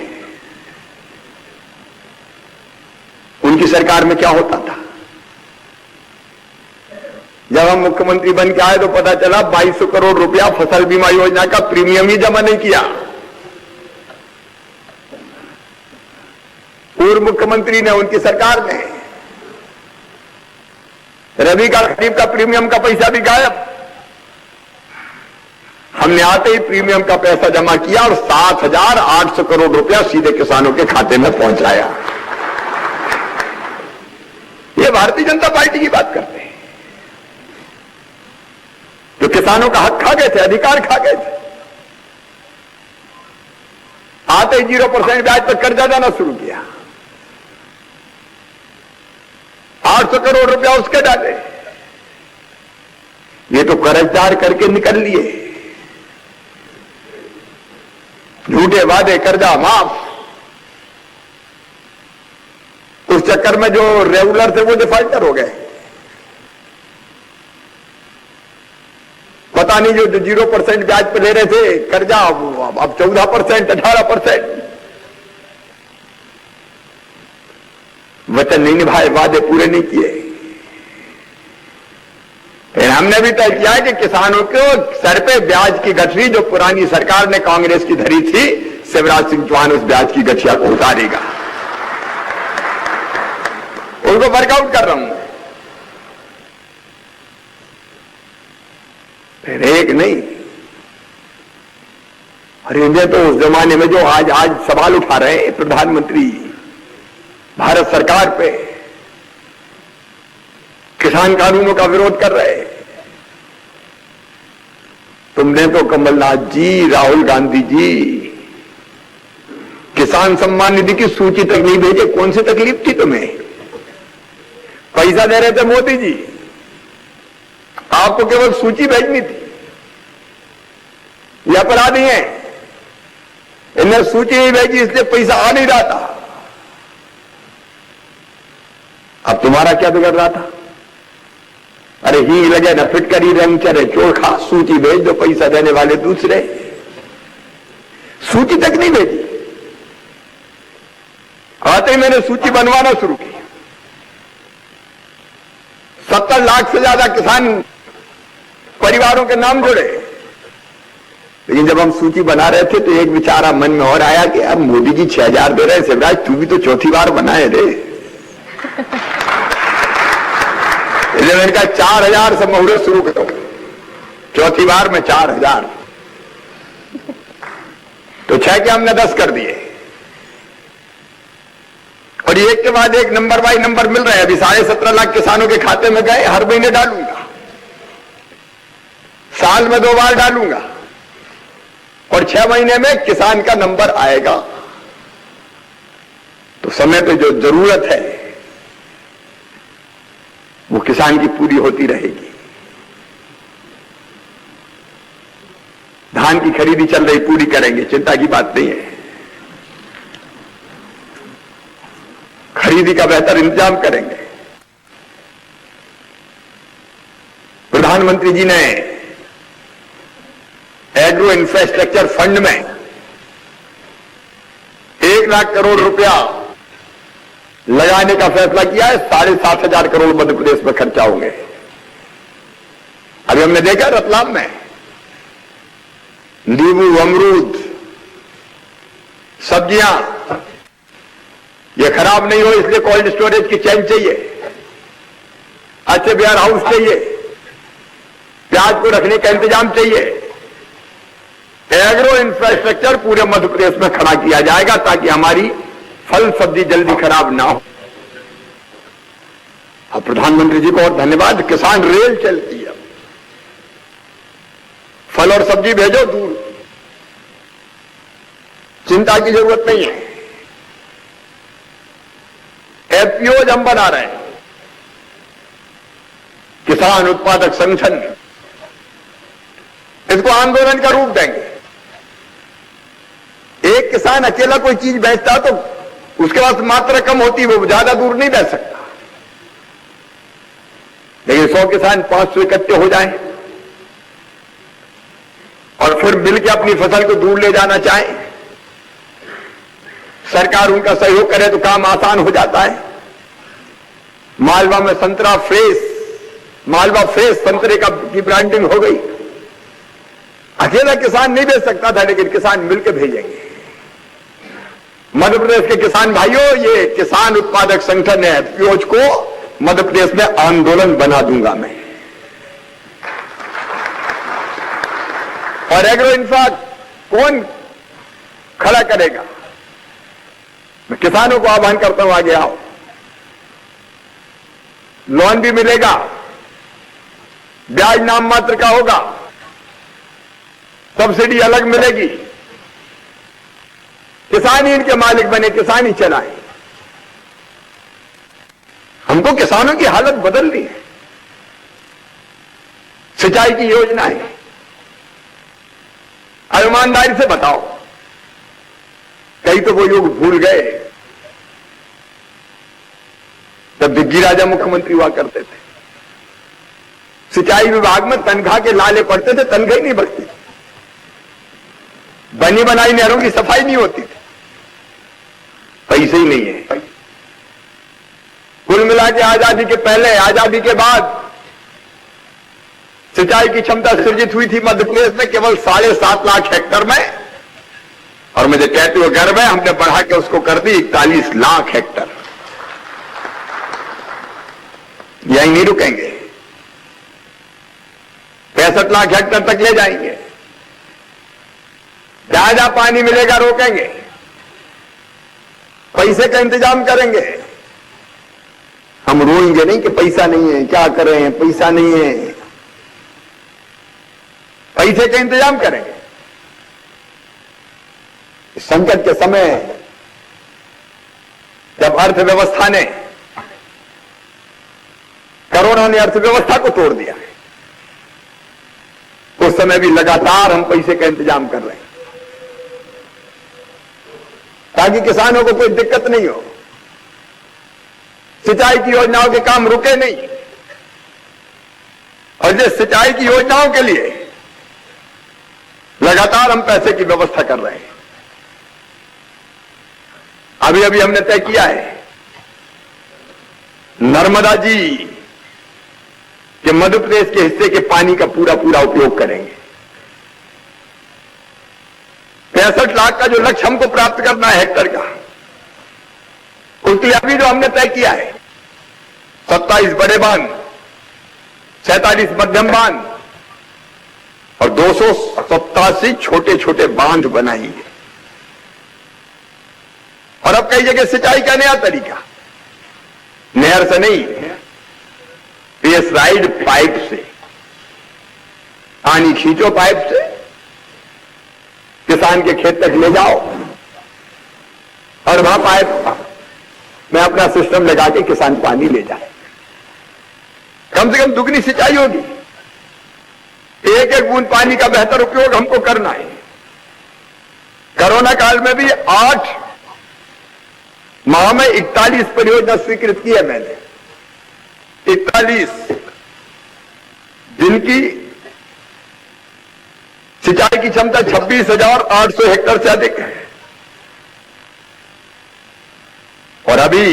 Speaker 6: उनकी सरकार में क्या होता था। जब हम मुख्यमंत्री बन के आए तो पता चला 2200 करोड़ रुपया फसल बीमा योजना का प्रीमियम ही जमा नहीं किया। पूर्व मुख्यमंत्री ने, उनकी सरकार ने रबी का खरीफ का प्रीमियम का पैसा भी गायब। हमने आते ही प्रीमियम का पैसा जमा किया और 7,800 करोड़ रुपया सीधे किसानों के खाते में पहुंचाया। ये भारतीय जनता पार्टी की बात करते हैं, जो किसानों का हक खा गए थे, अधिकार खा गए थे। आते ही 0% ब्याज पर कर्जा जाना शुरू किया। 800 करोड़ रुपया उसके डाले। ये तो कर्जदार करके निकल लिए, झूठे वादे, कर्जा माफ। उस चक्कर में जो रेगुलर थे वो डिफॉल्टर हो गए। पता नहीं जो 0% ब्याज पर ले रहे थे कर्जा, अब 14%, 18%। वचन नहीं निभाए, वादे पूरे नहीं किए। फिर हमने भी तय किया है कि किसानों को सर पे ब्याज की गठरी जो पुरानी सरकार ने कांग्रेस की धरी थी, शिवराज सिंह चौहान उस ब्याज की गठिया को उतारेगा। उनको वर्कआउट कर रहा हूं। फिर एक नहीं, अरे इंडिया तो उस जमाने में जो आज सवाल उठा रहे हैं प्रधानमंत्री भारत सरकार पे, किसान कानूनों का विरोध कर रहे। तुमने तो कमलनाथ जी, राहुल गांधी जी किसान सम्मान निधि की सूची तक नहीं भेजे। कौन सी तकलीफ थी तुम्हें? पैसा दे रहे थे मोदी जी, आपको केवल सूची भेजनी थी। ये अपराधी हैं, इन्हें सूची नहीं भेजी इसलिए पैसा आ नहीं रहा था। अब तुम्हारा क्या बिगड़ रहा था? अरे ही लगे न फिटकरी रंग चढ़े चोखा, सूची भेज दो, पैसा देने वाले दूसरे। सूची तक नहीं भेजी। आते ही मैंने सूची बनवाना शुरू की। 70 लाख से ज्यादा किसान परिवारों के नाम जुड़े। लेकिन जब हम सूची बना रहे थे तो एक विचारा मन में और आया कि अब मोदी जी 6,000 दे रहे, शिवराज तू भी तो चौथी बार बनाए रे। इसलिए मैंने कहा 4,000 से मुहूर्त शुरू करो, चौथी बार में 4,000। तो 6 के हमने 10 कर दिए और एक के बाद एक नंबर बाई नंबर मिल रहे हैं। अभी 17.5 लाख किसानों के खाते में गए। हर महीने डालूंगा, साल में 2 बार डालूंगा और 6 महीने में किसान का नंबर आएगा। तो समय पे जो जरूरत है वो किसान की पूरी होती रहेगी। धान की खरीदी चल रही, पूरी करेंगे, चिंता की बात नहीं है। खरीदी का बेहतर इंतजाम करेंगे। प्रधानमंत्री जी ने एग्रो इंफ्रास्ट्रक्चर फंड में 1 लाख करोड़ रुपया लगाने का फैसला किया है। 7,500 करोड़ मध्य प्रदेश में खर्चा होंगे। अभी हमने देखा रतलाम में नींबू, अमरूद, सब्जियां, ये खराब नहीं हो इसलिए कोल्ड स्टोरेज की चेन चाहिए, अच्छे वेयर हाउस चाहिए, प्याज को रखने का इंतजाम चाहिए। एग्रो इंफ्रास्ट्रक्चर पूरे मध्य प्रदेश में खड़ा किया जाएगा ताकि हमारी फल सब्जी जल्दी खराब ना हो। अब प्रधानमंत्री जी को और धन्यवाद, किसान रेल चलती है। फल और सब्जी भेजो दूर, चिंता की जरूरत नहीं है। एफपीओ हम बना रहे हैं, किसान उत्पादक संगठन। इसको आंदोलन का रूप देंगे। एक किसान अकेला कोई चीज बेचता तो उसके पास मात्रा कम होती, वो ज्यादा दूर नहीं बेच सकता। लेकिन 100 किसान 500 इकट्ठे हो जाएं और फिर मिल के अपनी फसल को दूर ले जाना चाहें, सरकार उनका सहयोग करे तो काम आसान हो जाता है। मालवा में मालवा फ्रेश संतरे की ब्रांडिंग हो गई। अकेला किसान नहीं बेच सकता था, लेकिन किसान मिलकर भेजेंगे। मध्य प्रदेश के किसान भाइयों, ये किसान उत्पादक संगठन है पियोज को मध्य प्रदेश में आंदोलन बना दूंगा मैं। और एग्रो इंफ्रा कौन खड़ा करेगा? मैं किसानों को आह्वान करता हूं, आगे आओ। लोन भी मिलेगा, ब्याज नाम मात्र का होगा, सब्सिडी अलग मिलेगी। किसान ही इनके मालिक बने, किसान ही चलाएं। हमको किसानों की हालत बदलनी है। सिंचाई की योजनाएं, ईमानदारी से बताओ, कई तो वो लोग भूल गए जब दिग्गी राजा मुख्यमंत्री हुआ करते थे। सिंचाई विभाग में तनख्वाह के लाले पड़ते थे, तनख्वाह ही नहीं बढ़ती। बनी बनाई नहरों की सफाई नहीं होती थी, पैसे ही नहीं है। कुल मिला के आजादी के पहले, आजादी के बाद सिंचाई की क्षमता सृजित हुई थी मध्य प्रदेश में केवल 7.5 लाख हेक्टेयर में, और मुझे कहते हुए गर्व है हमने बढ़ा के उसको कर दी 41 लाख हेक्टेयर। यही नहीं रुकेंगे, 65 लाख हेक्टेयर तक ले जाएंगे। जहां जहां पानी मिलेगा रोकेंगे, पैसे का इंतजाम करेंगे। हम रोएंगे नहीं कि पैसा नहीं है, क्या करें, पैसा नहीं है। पैसे का इंतजाम करेंगे। संकट के समय जब अर्थव्यवस्था ने, कोरोना ने अर्थव्यवस्था को तोड़ दिया, उस समय भी लगातार हम पैसे का इंतजाम कर रहे हैं ताकि किसानों को कोई दिक्कत नहीं हो, सिंचाई की योजनाओं के काम रुके नहीं। और जिस सिंचाई की योजनाओं के लिए लगातार हम पैसे की व्यवस्था कर रहे हैं। अभी अभी हमने तय किया है नर्मदा जी के मध्य प्रदेश के हिस्से के पानी का पूरा पूरा उपयोग करेंगे। 65 लाख का जो लक्ष्य हमको प्राप्त करना है हेक्टेयर का, उसके लिए अभी जो हमने तय किया है 27 बड़े बांध, 47 मध्यम बांध और 287 छोटे छोटे बांध बनाएंगे। और अब कई जगह सिंचाई का नया तरीका, नहर से नहीं, प्रेशराइज्ड पाइप से पानी खींचो, पाइप से किसान के खेत तक ले जाओ और वहां पाइप में अपना सिस्टम लगा के किसान पानी ले जाए। कम से कम दुगनी सिंचाई होगी। एक एक बूंद पानी का बेहतर उपयोग हमको करना है। कोरोना काल में भी 8 माह में 41 परियोजना स्वीकृत की है मैंने। 41 जिनकी सिंचाई की क्षमता 26,800 हेक्टेयर से अधिक है। और अभी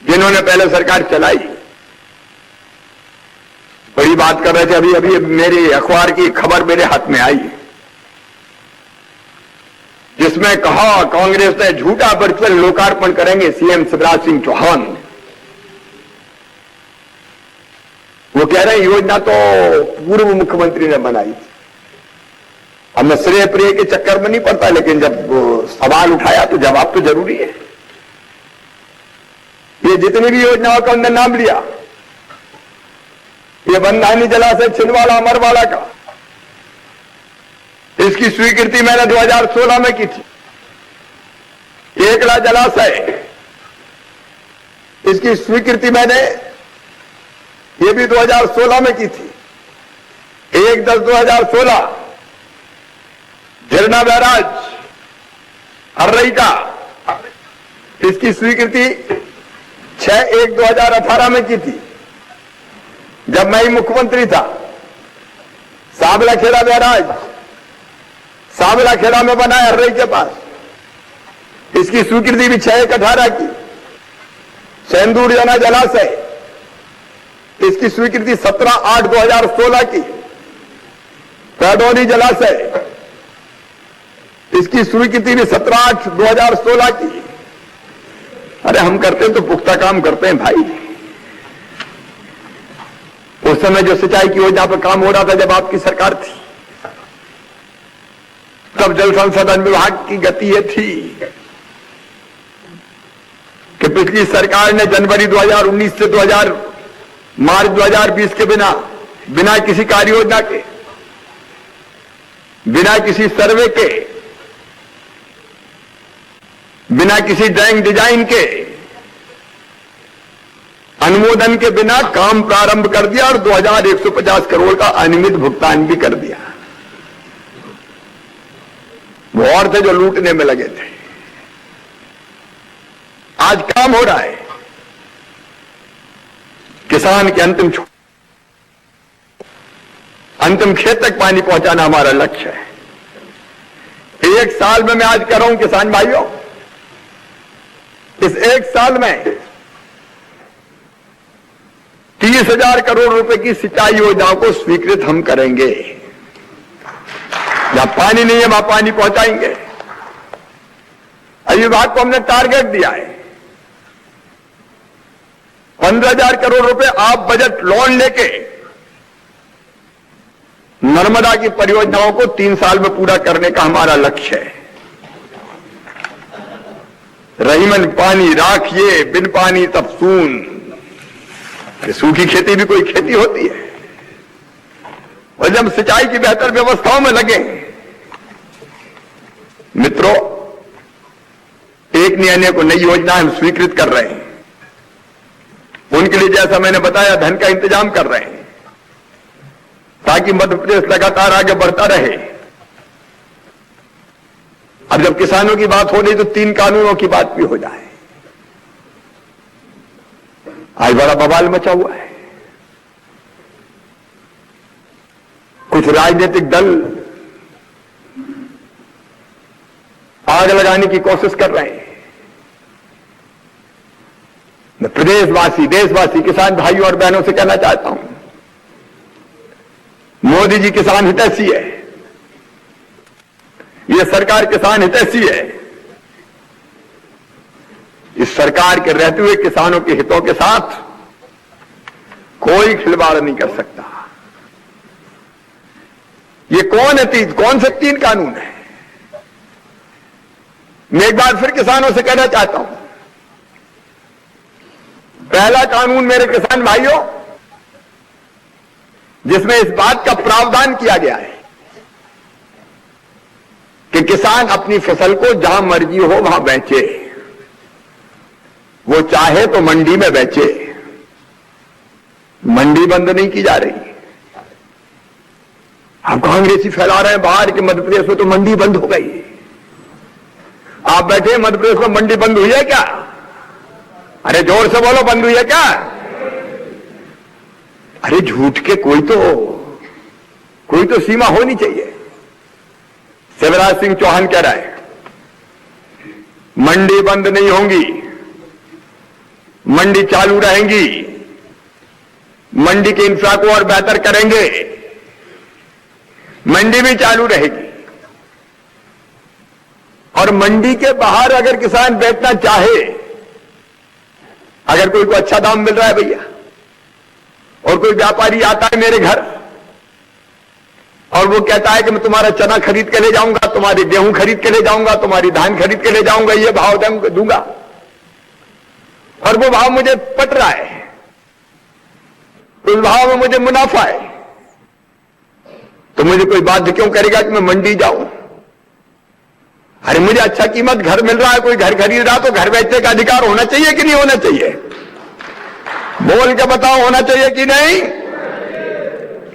Speaker 6: जिन्होंने पहले सरकार चलाई, बड़ी बात कर रहे थे। अभी अभी मेरी अखबार की खबर मेरे हाथ में आई जिसमें कहा कांग्रेस ने झूठा वर्चुअल लोकार्पण करेंगे सीएम शिवराज सिंह चौहान। वो कह रहे हैं योजना तो पूर्व मुख्यमंत्री ने बनाई थी। अब मैं श्रेय प्रिय के चक्कर में नहीं पड़ता, लेकिन जब सवाल उठाया तो जवाब तो जरूरी है। ये जितनी भी योजनाओं का उन्होंने नाम लिया, ये बंधानी जलाशय छिंदवाड़ा अमरवाड़ा का, इसकी स्वीकृति मैंने 2016 में की थी। एकला जलाशय इसकी स्वीकृति मैंने ये भी 2016 में की थी। 1/10/2016 झरना बैराज अर्रई का, इसकी स्वीकृति 6/1/2018 में की थी, जब मैं ही मुख्यमंत्री था। साबला खेड़ा बैराज साबला खेड़ा में बना है अर्रई के पास, इसकी स्वीकृति भी 6/1/18 की। सेंदूर जना जलाशय, इसकी स्वीकृति 17/8/2016 की। पैडोनी जलाशय, इसकी स्वीकृति भी 17/8/2016 की। अरे हम करते हैं तो पुख्ता काम करते हैं भाई। उस समय जो सिंचाई की योजना पर काम हो रहा था जब आपकी सरकार थी, तब जल संसाधन विभाग की गति ये थी कि पिछली सरकार ने जनवरी 2019 से मार्च 2020 के बिना किसी कार्य योजना के, बिना किसी सर्वे के, बिना किसी ड्राइंग डिजाइन के, अनुमोदन के बिना काम प्रारंभ कर दिया और 2150 करोड़ का अनियमित भुगतान भी कर दिया। वो और थे जो लूटने में लगे थे। आज काम हो रहा है, किसान के अंतिम खेत तक पानी पहुंचाना हमारा लक्ष्य है। एक साल में मैं आज कर रहा हूं किसान भाइयों, इस एक साल में 30,000 करोड़ रुपए की सिंचाई योजनाओं को स्वीकृत हम करेंगे। जहां पानी नहीं है वहां पानी पहुंचाएंगे। विभाग को हमने टारगेट दिया है 15,000 करोड़ रुपए आप बजट लोन लेके नर्मदा की परियोजनाओं को 3 साल में पूरा करने का हमारा लक्ष्य है। रहीमन पानी राखिए, बिन पानी तब सून। सूखी खेती भी कोई खेती होती है। और जब सिंचाई की बेहतर व्यवस्थाओं में लगे मित्रों, एक नई को नई योजना हम स्वीकृत कर रहे हैं। उनके लिए जैसा मैंने बताया धन का इंतजाम कर रहे हैं ताकि मध्य प्रदेश लगातार आगे बढ़ता रहे। अब जब किसानों की बात हो रही तो 3 कानूनों की बात भी हो जाए। आज बड़ा बवाल मचा हुआ है। कुछ राजनीतिक दल आग लगाने की कोशिश कर रहे हैं। मैं प्रदेशवासी, देशवासी, किसान भाइयों और बहनों से कहना चाहता हूं, मोदी जी किसान हितैषी है, यह सरकार किसान हितैषी है। इस सरकार के रहते हुए किसानों के हितों के साथ कोई खिलवाड़ नहीं कर सकता। ये कौन से 3 कानून है? मैं एक बार फिर किसानों से कहना चाहता हूं, पहला कानून मेरे किसान भाइयों, जिसमें इस बात का प्रावधान किया गया है कि किसान अपनी फसल को जहां मर्जी हो वहां बेचे। वो चाहे तो मंडी में बेचे, मंडी बंद नहीं की जा रही। अब कांग्रेसी फैला रहे हैं बाहर कि मध्य प्रदेश में तो मंडी बंद हो गई। आप बैठे मध्य प्रदेश में मंडी बंद हुई है क्या? अरे जोर से बोलो, बंद हुई है क्या? अरे झूठ के कोई तो सीमा होनी चाहिए। शिवराज सिंह चौहान कह रहा है मंडी बंद नहीं होंगी, मंडी चालू रहेंगी, मंडी के इंफ्रा को और बेहतर करेंगे, मंडी भी चालू रहेगी। और मंडी के बाहर अगर किसान बेचना चाहे, अगर कोई को अच्छा दाम मिल रहा है भैया, और कोई व्यापारी आता है मेरे घर और वो कहता है कि मैं तुम्हारा चना खरीद के ले जाऊंगा, तुम्हारी गेहूं खरीद के ले जाऊंगा, तुम्हारी धान खरीद के ले जाऊंगा, ये भाव दूंगा, और वो भाव मुझे पट रहा है, उस भाव में मुझे मुनाफा है, तो मुझे कोई बाध्य क्यों करेगा कि मैं मंडी जाऊं? अरे मुझे अच्छा कीमत घर मिल रहा है, कोई घर खरीद रहा तो घर बेचने का अधिकार होना चाहिए कि नहीं होना चाहिए? बोल के बताओ, होना चाहिए कि नहीं?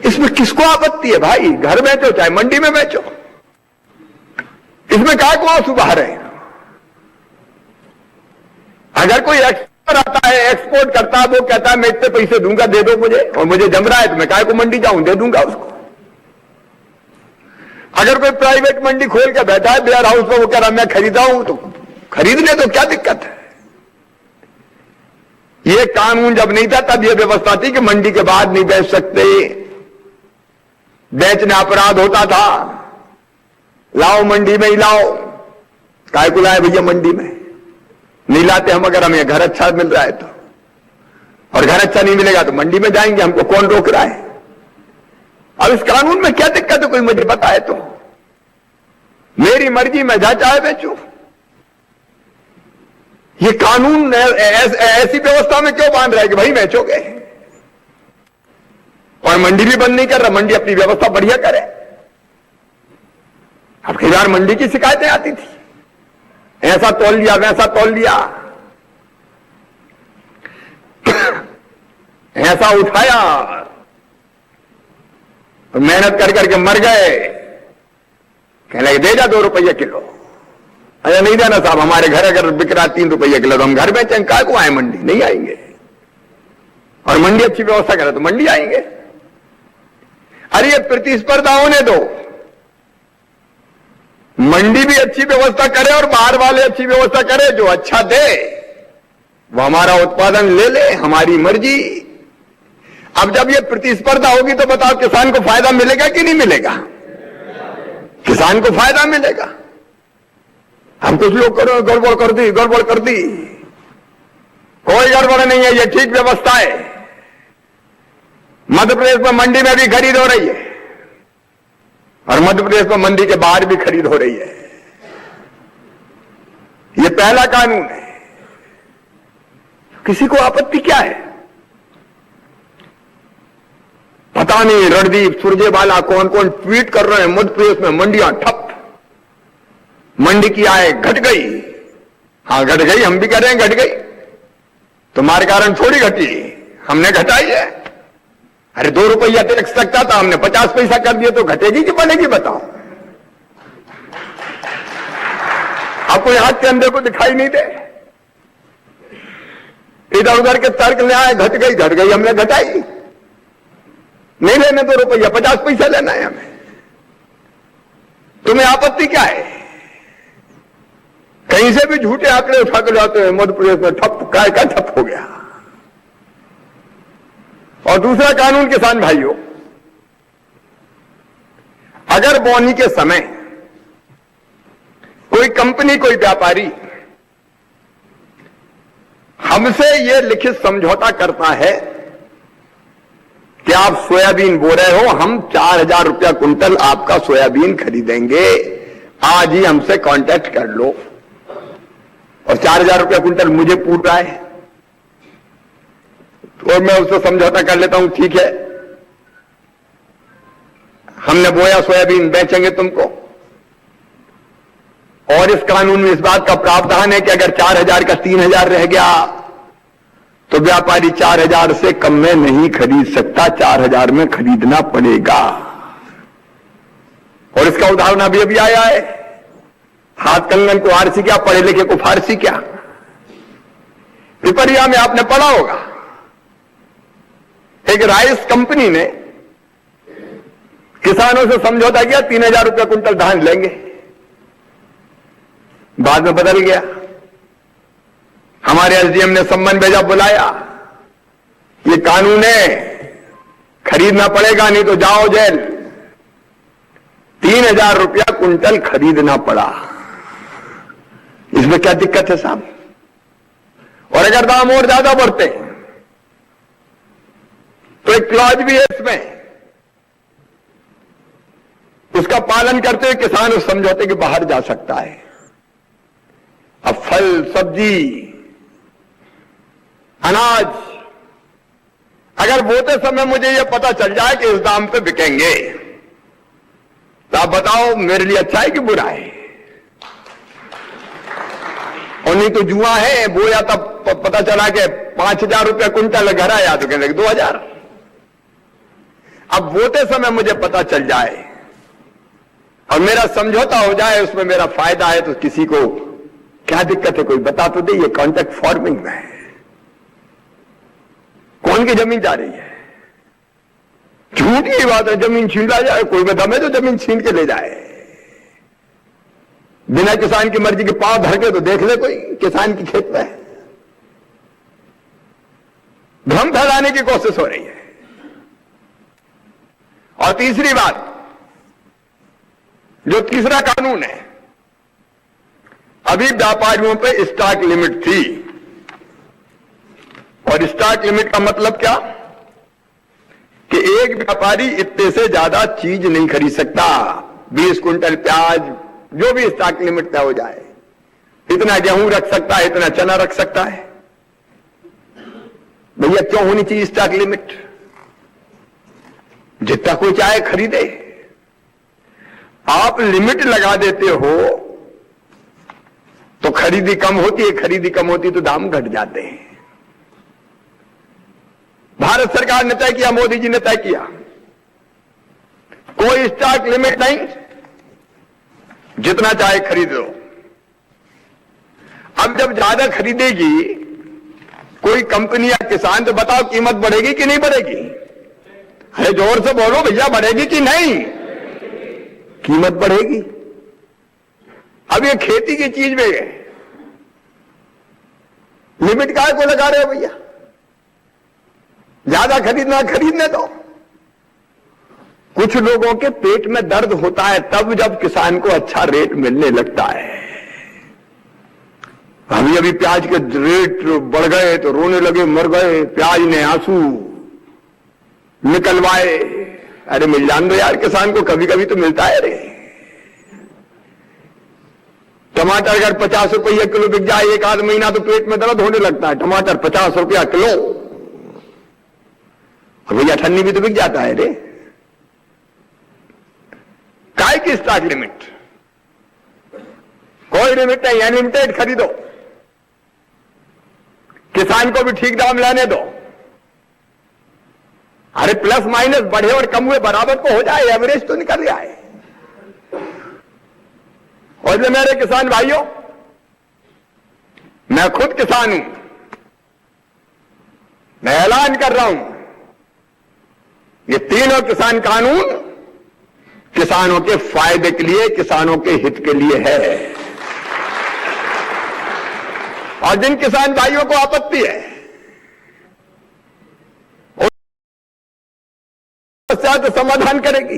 Speaker 6: इसमें किसको आपत्ति है भाई? घर बेचो चाहे मंडी में बेचो, इसमें काय को आंसू बहा रहे हैं? अगर कोई एक्सपोर्ट आता है, एक्सपोर्ट करता है, वो कहता है मैं इतने पैसे दूंगा, दे दो मुझे, और मुझे जम रहा है तो मैं काय को मंडी जाऊं, दे दूंगा उसको। अगर कोई प्राइवेट मंडी खोल के बैठा है वेयर हाउस में, वो कह रहा मैं खरीदा हूं, तो खरीद ले, तो क्या दिक्कत है? ये कानून जब नहीं था तब ये व्यवस्था थी कि मंडी के बाद नहीं बेच सकते, बेचना अपराध होता था। लाओ मंडी में ही लाओ, काय को लाए भैया मंडी में? नहीं लाते हम, अगर हमें घर अच्छा मिल रहा है तो, और घर अच्छा नहीं मिलेगा तो मंडी में जाएंगे, हमको कौन रोक रहा है? अब इस कानून में क्या दिक्कत है, कोई मुझे बताए तो? मेरी मर्जी, मैं जहां चाहे बेचूं। ये कानून ऐसी व्यवस्था में क्यों बांध रहा है कि भाई बेचोगे? और मंडी भी बंद नहीं कर रहा, मंडी अपनी व्यवस्था बढ़िया करे। अब कई बार मंडी की शिकायतें आती थी, ऐसा तोल लिया, वैसा तोल लिया, ऐसा उठाया, मेहनत कर करके मर गए, कहने लगे दे जा 2 रुपये किलो। अरे नहीं देना साहब, हमारे घर अगर बिक रहा 3 रुपये किलो तो हम घर बेचेंगे, काय को आए मंडी? नहीं आएंगे। और मंडी अच्छी व्यवस्था करे तो मंडी आएंगे। अरे ये प्रतिस्पर्धा होने दो, मंडी भी अच्छी व्यवस्था करे और बाहर वाले अच्छी व्यवस्था करे, जो अच्छा दे वो हमारा उत्पादन ले ले, हमारी मर्जी। अब जब ये प्रतिस्पर्धा होगी तो बताओ किसान को फायदा मिलेगा कि नहीं मिलेगा? किसान को फायदा मिलेगा। हम कुछ लोग करो गड़बड़ कर दी, गड़बड़ कर दी, कोई गड़बड़ नहीं है, ये ठीक व्यवस्था है। मध्य प्रदेश में मंडी में भी खरीद हो रही है, और मध्य प्रदेश में मंडी के बाहर भी खरीद हो रही है। ये पहला कानून है, किसी को आपत्ति क्या है? पता नहीं रणदीप सुरजेवाला कौन कौन ट्वीट कर रहे हैं, मध्य प्रदेश में मंडियां ठप, मंडी की आय घट गई। हां घट गई, हम भी कह रहे हैं घट गई, तुम्हारे कारण थोड़ी घटी, हमने घटाई है। अरे 2 रुपया टैक्स सकता था, हमने 50 पैसा कर दिया, तो घटेगी कि बढ़ेगी बताओ? आपको हाथ के अंदर को दिखाई नहीं दे? इधर उधर के तर्क ले आए, घट गई, हमने घटाई। नहीं लेने 2 रुपया, 50 पैसा लेना है हमें। तुम्हें आपत्ति क्या है? कहीं से भी झूठे आंकड़े उठा कर जाते हैं, मध्य प्रदेश में ठप, काय का ठप हो गया। और दूसरा कानून, किसान भाइयों, अगर बोनी के समय कोई कंपनी, कोई व्यापारी हमसे यह लिखित समझौता करता है कि आप सोयाबीन बो रहे हो, हम 4000 रुपया कुंटल आपका सोयाबीन खरीदेंगे, आज ही हमसे कांटेक्ट कर लो, और 4000 रुपया कुंटल मुझे पूछ रहा है, तो मैं उससे समझौता कर लेता हूं, ठीक है हमने बोया सोयाबीन, बेचेंगे तुमको। और इस कानून में इस बात का प्रावधान है कि अगर 4000 का 3000 रह गया तो व्यापारी 4000 से कम में नहीं खरीद सकता, 4000 में खरीदना पड़ेगा। और इसका उदाहरण अभी आया है, हाथ कंगन को आरसी क्या, पढ़े लिखे को फारसी क्या। पिपरिया में आपने पढ़ा होगा, एक राइस कंपनी ने किसानों से समझौता किया, 3000 रुपया कुंटल धान लेंगे, बाद में बदल गया। हमारे एसडीएम ने सम्मन भेजा, बुलाया, ये कानून है, खरीदना पड़ेगा, नहीं तो जाओ जेल। 3000 रुपया कुंटल खरीदना पड़ा, इसमें क्या दिक्कत है साहब? और अगर दाम और ज्यादा बढ़ते तो एक क्लॉज भी है इसमें, उसका पालन करते हुए किसान उस समझौते के बाहर जा सकता है। अब फल, सब्जी, अनाज, अगर बोते समय मुझे यह पता चल जाए कि इस दाम पे बिकेंगे, तो आप बताओ मेरे लिए अच्छा है कि बुरा है? और नहीं तो जुआ है, बोया तब पता चला कि 5,000 रुपया कुंटल, घर आया तो कहने लगे 2,000। अब बोते समय मुझे पता चल जाए और मेरा समझौता हो जाए, उसमें मेरा फायदा है, तो किसी को क्या दिक्कत है? कोई बता तो दे। ये कॉन्ट्रैक्ट फार्मिंग में है। कौन की जमीन जा रही है? झूठ की बात है, जमीन छीन ला जाए। कोई में दम है तो जमीन छीन के ले जाए, बिना किसान की मर्जी के पांव धर के तो देख ले कोई किसान की खेत में। भ्रम फैलाने की कोशिश हो रही है। और तीसरी बात, जो तीसरा कानून है, अभी व्यापारियों पे स्टॉक लिमिट थी, और स्टॉक लिमिट का मतलब क्या कि एक व्यापारी इतने से ज्यादा चीज नहीं खरीद सकता। 20 कुंटल प्याज, जो भी स्टॉक लिमिट तय हो जाए, इतना गेहूं रख सकता है, इतना चना रख सकता है। भैया क्यों होनी चाहिए स्टॉक लिमिट? जितना कोई चाहे खरीदे। आप लिमिट लगा देते हो तो खरीदी कम होती है, खरीदी कम होती है तो दाम घट जाते हैं। भारत सरकार ने तय किया, मोदी जी ने तय किया, कोई स्टॉक लिमिट नहीं, जितना चाहे खरीद लो। अब जब ज्यादा खरीदेगी कोई कंपनी या किसान, तो बताओ कीमत बढ़ेगी कि नहीं बढ़ेगी? अरे जोर से बोलो भैया, बढ़ेगी कि नहीं? कीमत बढ़ेगी। अब ये खेती की चीज में लिमिट काय को लगा रहे हो भैया? ज्यादा खरीदने दो। कुछ लोगों के पेट में दर्द होता है तब जब किसान को अच्छा रेट मिलने लगता है। अभी प्याज के रेट बढ़ गए तो रोने लगे, मर गए, प्याज ने आंसू निकलवाए। अरे मिल जान दो यार किसान को, कभी कभी तो मिलता है रे। टमाटर अगर 50 रुपया किलो बिक जाए एक आध महीना तो पेट में दर्द होने लगता है। टमाटर 50 रुपया किलो, भैया ठन्नी भी तो बिक जाता है रे। काय की स्टॉक लिमिट? कोई लिमिट नहीं, अनलिमिटेड खरीदो, किसान को भी ठीक दाम लाने दो। अरे प्लस माइनस बढ़े और कम हुए बराबर तो हो जाए, एवरेज तो निकल जाए। और इसलिए मेरे किसान भाइयों, मैं खुद किसान हूं, मैं ऐलान कर रहा हूं, ये तीनों किसान कानून किसानों के फायदे के लिए, किसानों के हित के लिए है। और जिन किसान भाइयों को आपत्ति है तो समाधान करेगी,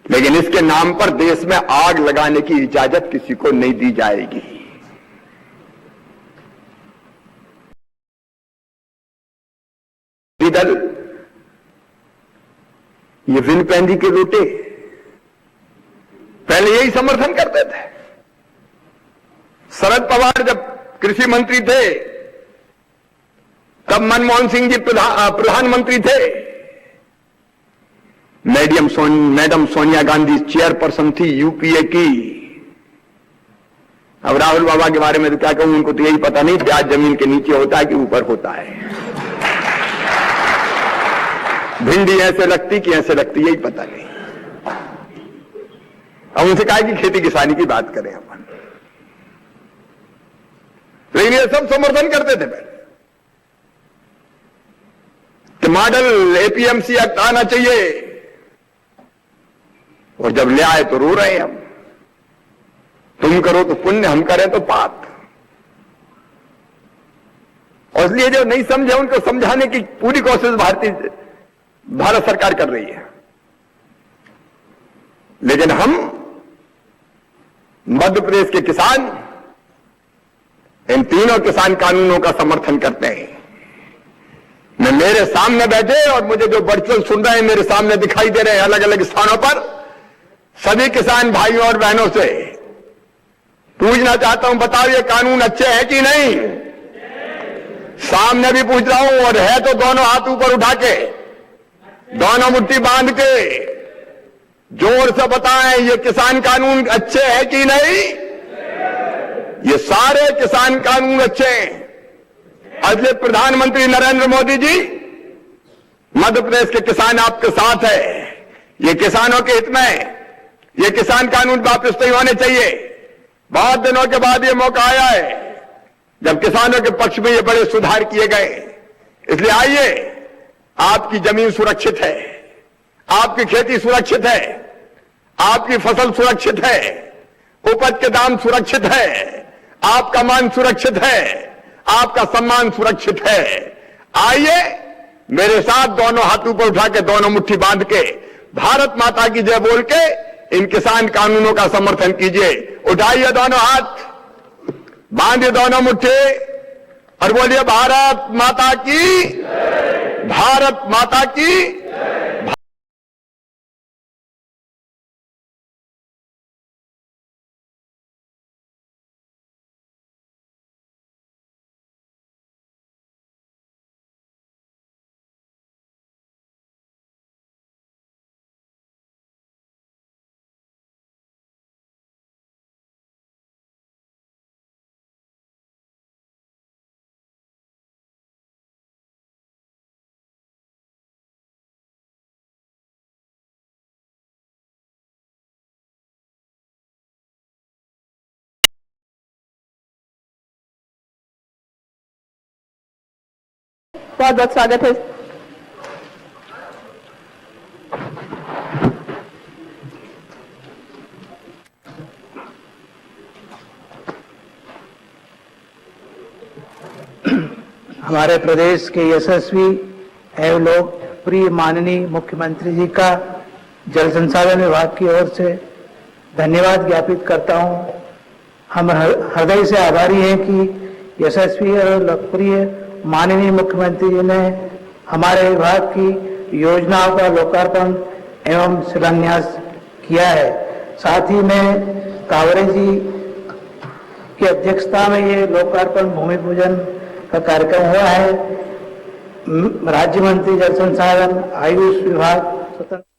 Speaker 6: लेकिन इसके नाम पर देश में आग लगाने की इजाजत किसी को नहीं दी जाएगी। दल ये विनपेंदी के लूटे पहले यही समर्थन करते थे। शरद पवार जब कृषि मंत्री थे तब मनमोहन सिंह जी प्रधानमंत्री थे, मैडम सोनिया गांधी चेयरपर्सन थी यूपीए की। अब राहुल बाबा के बारे में तो क्या कहूं, उनको तो यही पता नहीं प्याज जमीन के नीचे होता है कि ऊपर होता है। भिंडी ऐसे लगती कि ऐसे लगती, यही पता नहीं। अब उनसे कहा कि खेती किसानी की बात करें अपन, लेकिन ये सब समर्थन करते थे पहले कि मॉडल एपीएमसी एक्ट आना चाहिए, और जब ले आए तो रो रहे हैं हम। तुम करो तो पुण्य, हम करें तो पाप। और इसलिए जो नहीं समझे उनको समझाने की पूरी कोशिश भारत सरकार कर रही है। लेकिन हम मध्य प्रदेश के किसान इन तीनों किसान कानूनों का समर्थन करते हैं। मैं मेरे सामने बैठे और मुझे जो वर्चुअल सुन रहे हैं, मेरे सामने दिखाई दे रहे हैं अलग अलग स्थानों पर, सभी किसान भाइयों और बहनों से पूछना चाहता हूं, बताओ ये कानून अच्छे हैं कि नहीं? सामने भी पूछ रहा हूं, और है तो दोनों हाथ ऊपर उठा के, दोनों मुट्ठी बांध के जोर से बताएं ये किसान कानून अच्छे हैं कि नहीं? ये सारे किसान कानून अच्छे हैं। आज प्रधानमंत्री नरेंद्र मोदी जी, मध्य प्रदेश के किसान आपके साथ है। ये किसानों के हित में ये किसान कानून वापस नहीं होने चाहिए। बहुत दिनों के बाद ये मौका आया है जब किसानों के पक्ष में ये बड़े सुधार किए गए। इसलिए आइए, आपकी जमीन सुरक्षित है, आपकी खेती सुरक्षित है, आपकी फसल सुरक्षित है, उपज के दाम सुरक्षित है, आपका मान सुरक्षित है, आपका सम्मान सुरक्षित है। आइए मेरे साथ दोनों हाथ ऊपर उठा के, दोनों मुट्ठी बांध के भारत माता की जय बोल के इन किसान कानूनों का समर्थन कीजिए। उठाइए दोनों हाथ, बांधिए दोनों मुट्ठी और बोलिए भारत माता की, भारत माता की।
Speaker 2: बहुत बहुत स्वागत है।
Speaker 4: हमारे प्रदेश के यशस्वी एवं लोकप्रिय माननीय मुख्यमंत्री जी का जल संसाधन विभाग की ओर से धन्यवाद ज्ञापित करता हूं। हम हृदय से आभारी हैं कि यशस्वी और लोकप्रिय माननीय मुख्यमंत्री जी ने हमारे विभाग की योजनाओं का लोकार्पण एवं शिलान्यास किया है। साथ ही में कावरे जी की अध्यक्षता में ये लोकार्पण भूमि पूजन का कार्यक्रम हुआ है। राज्य मंत्री जल संसाधन, आयुष विभाग, स्वतंत्र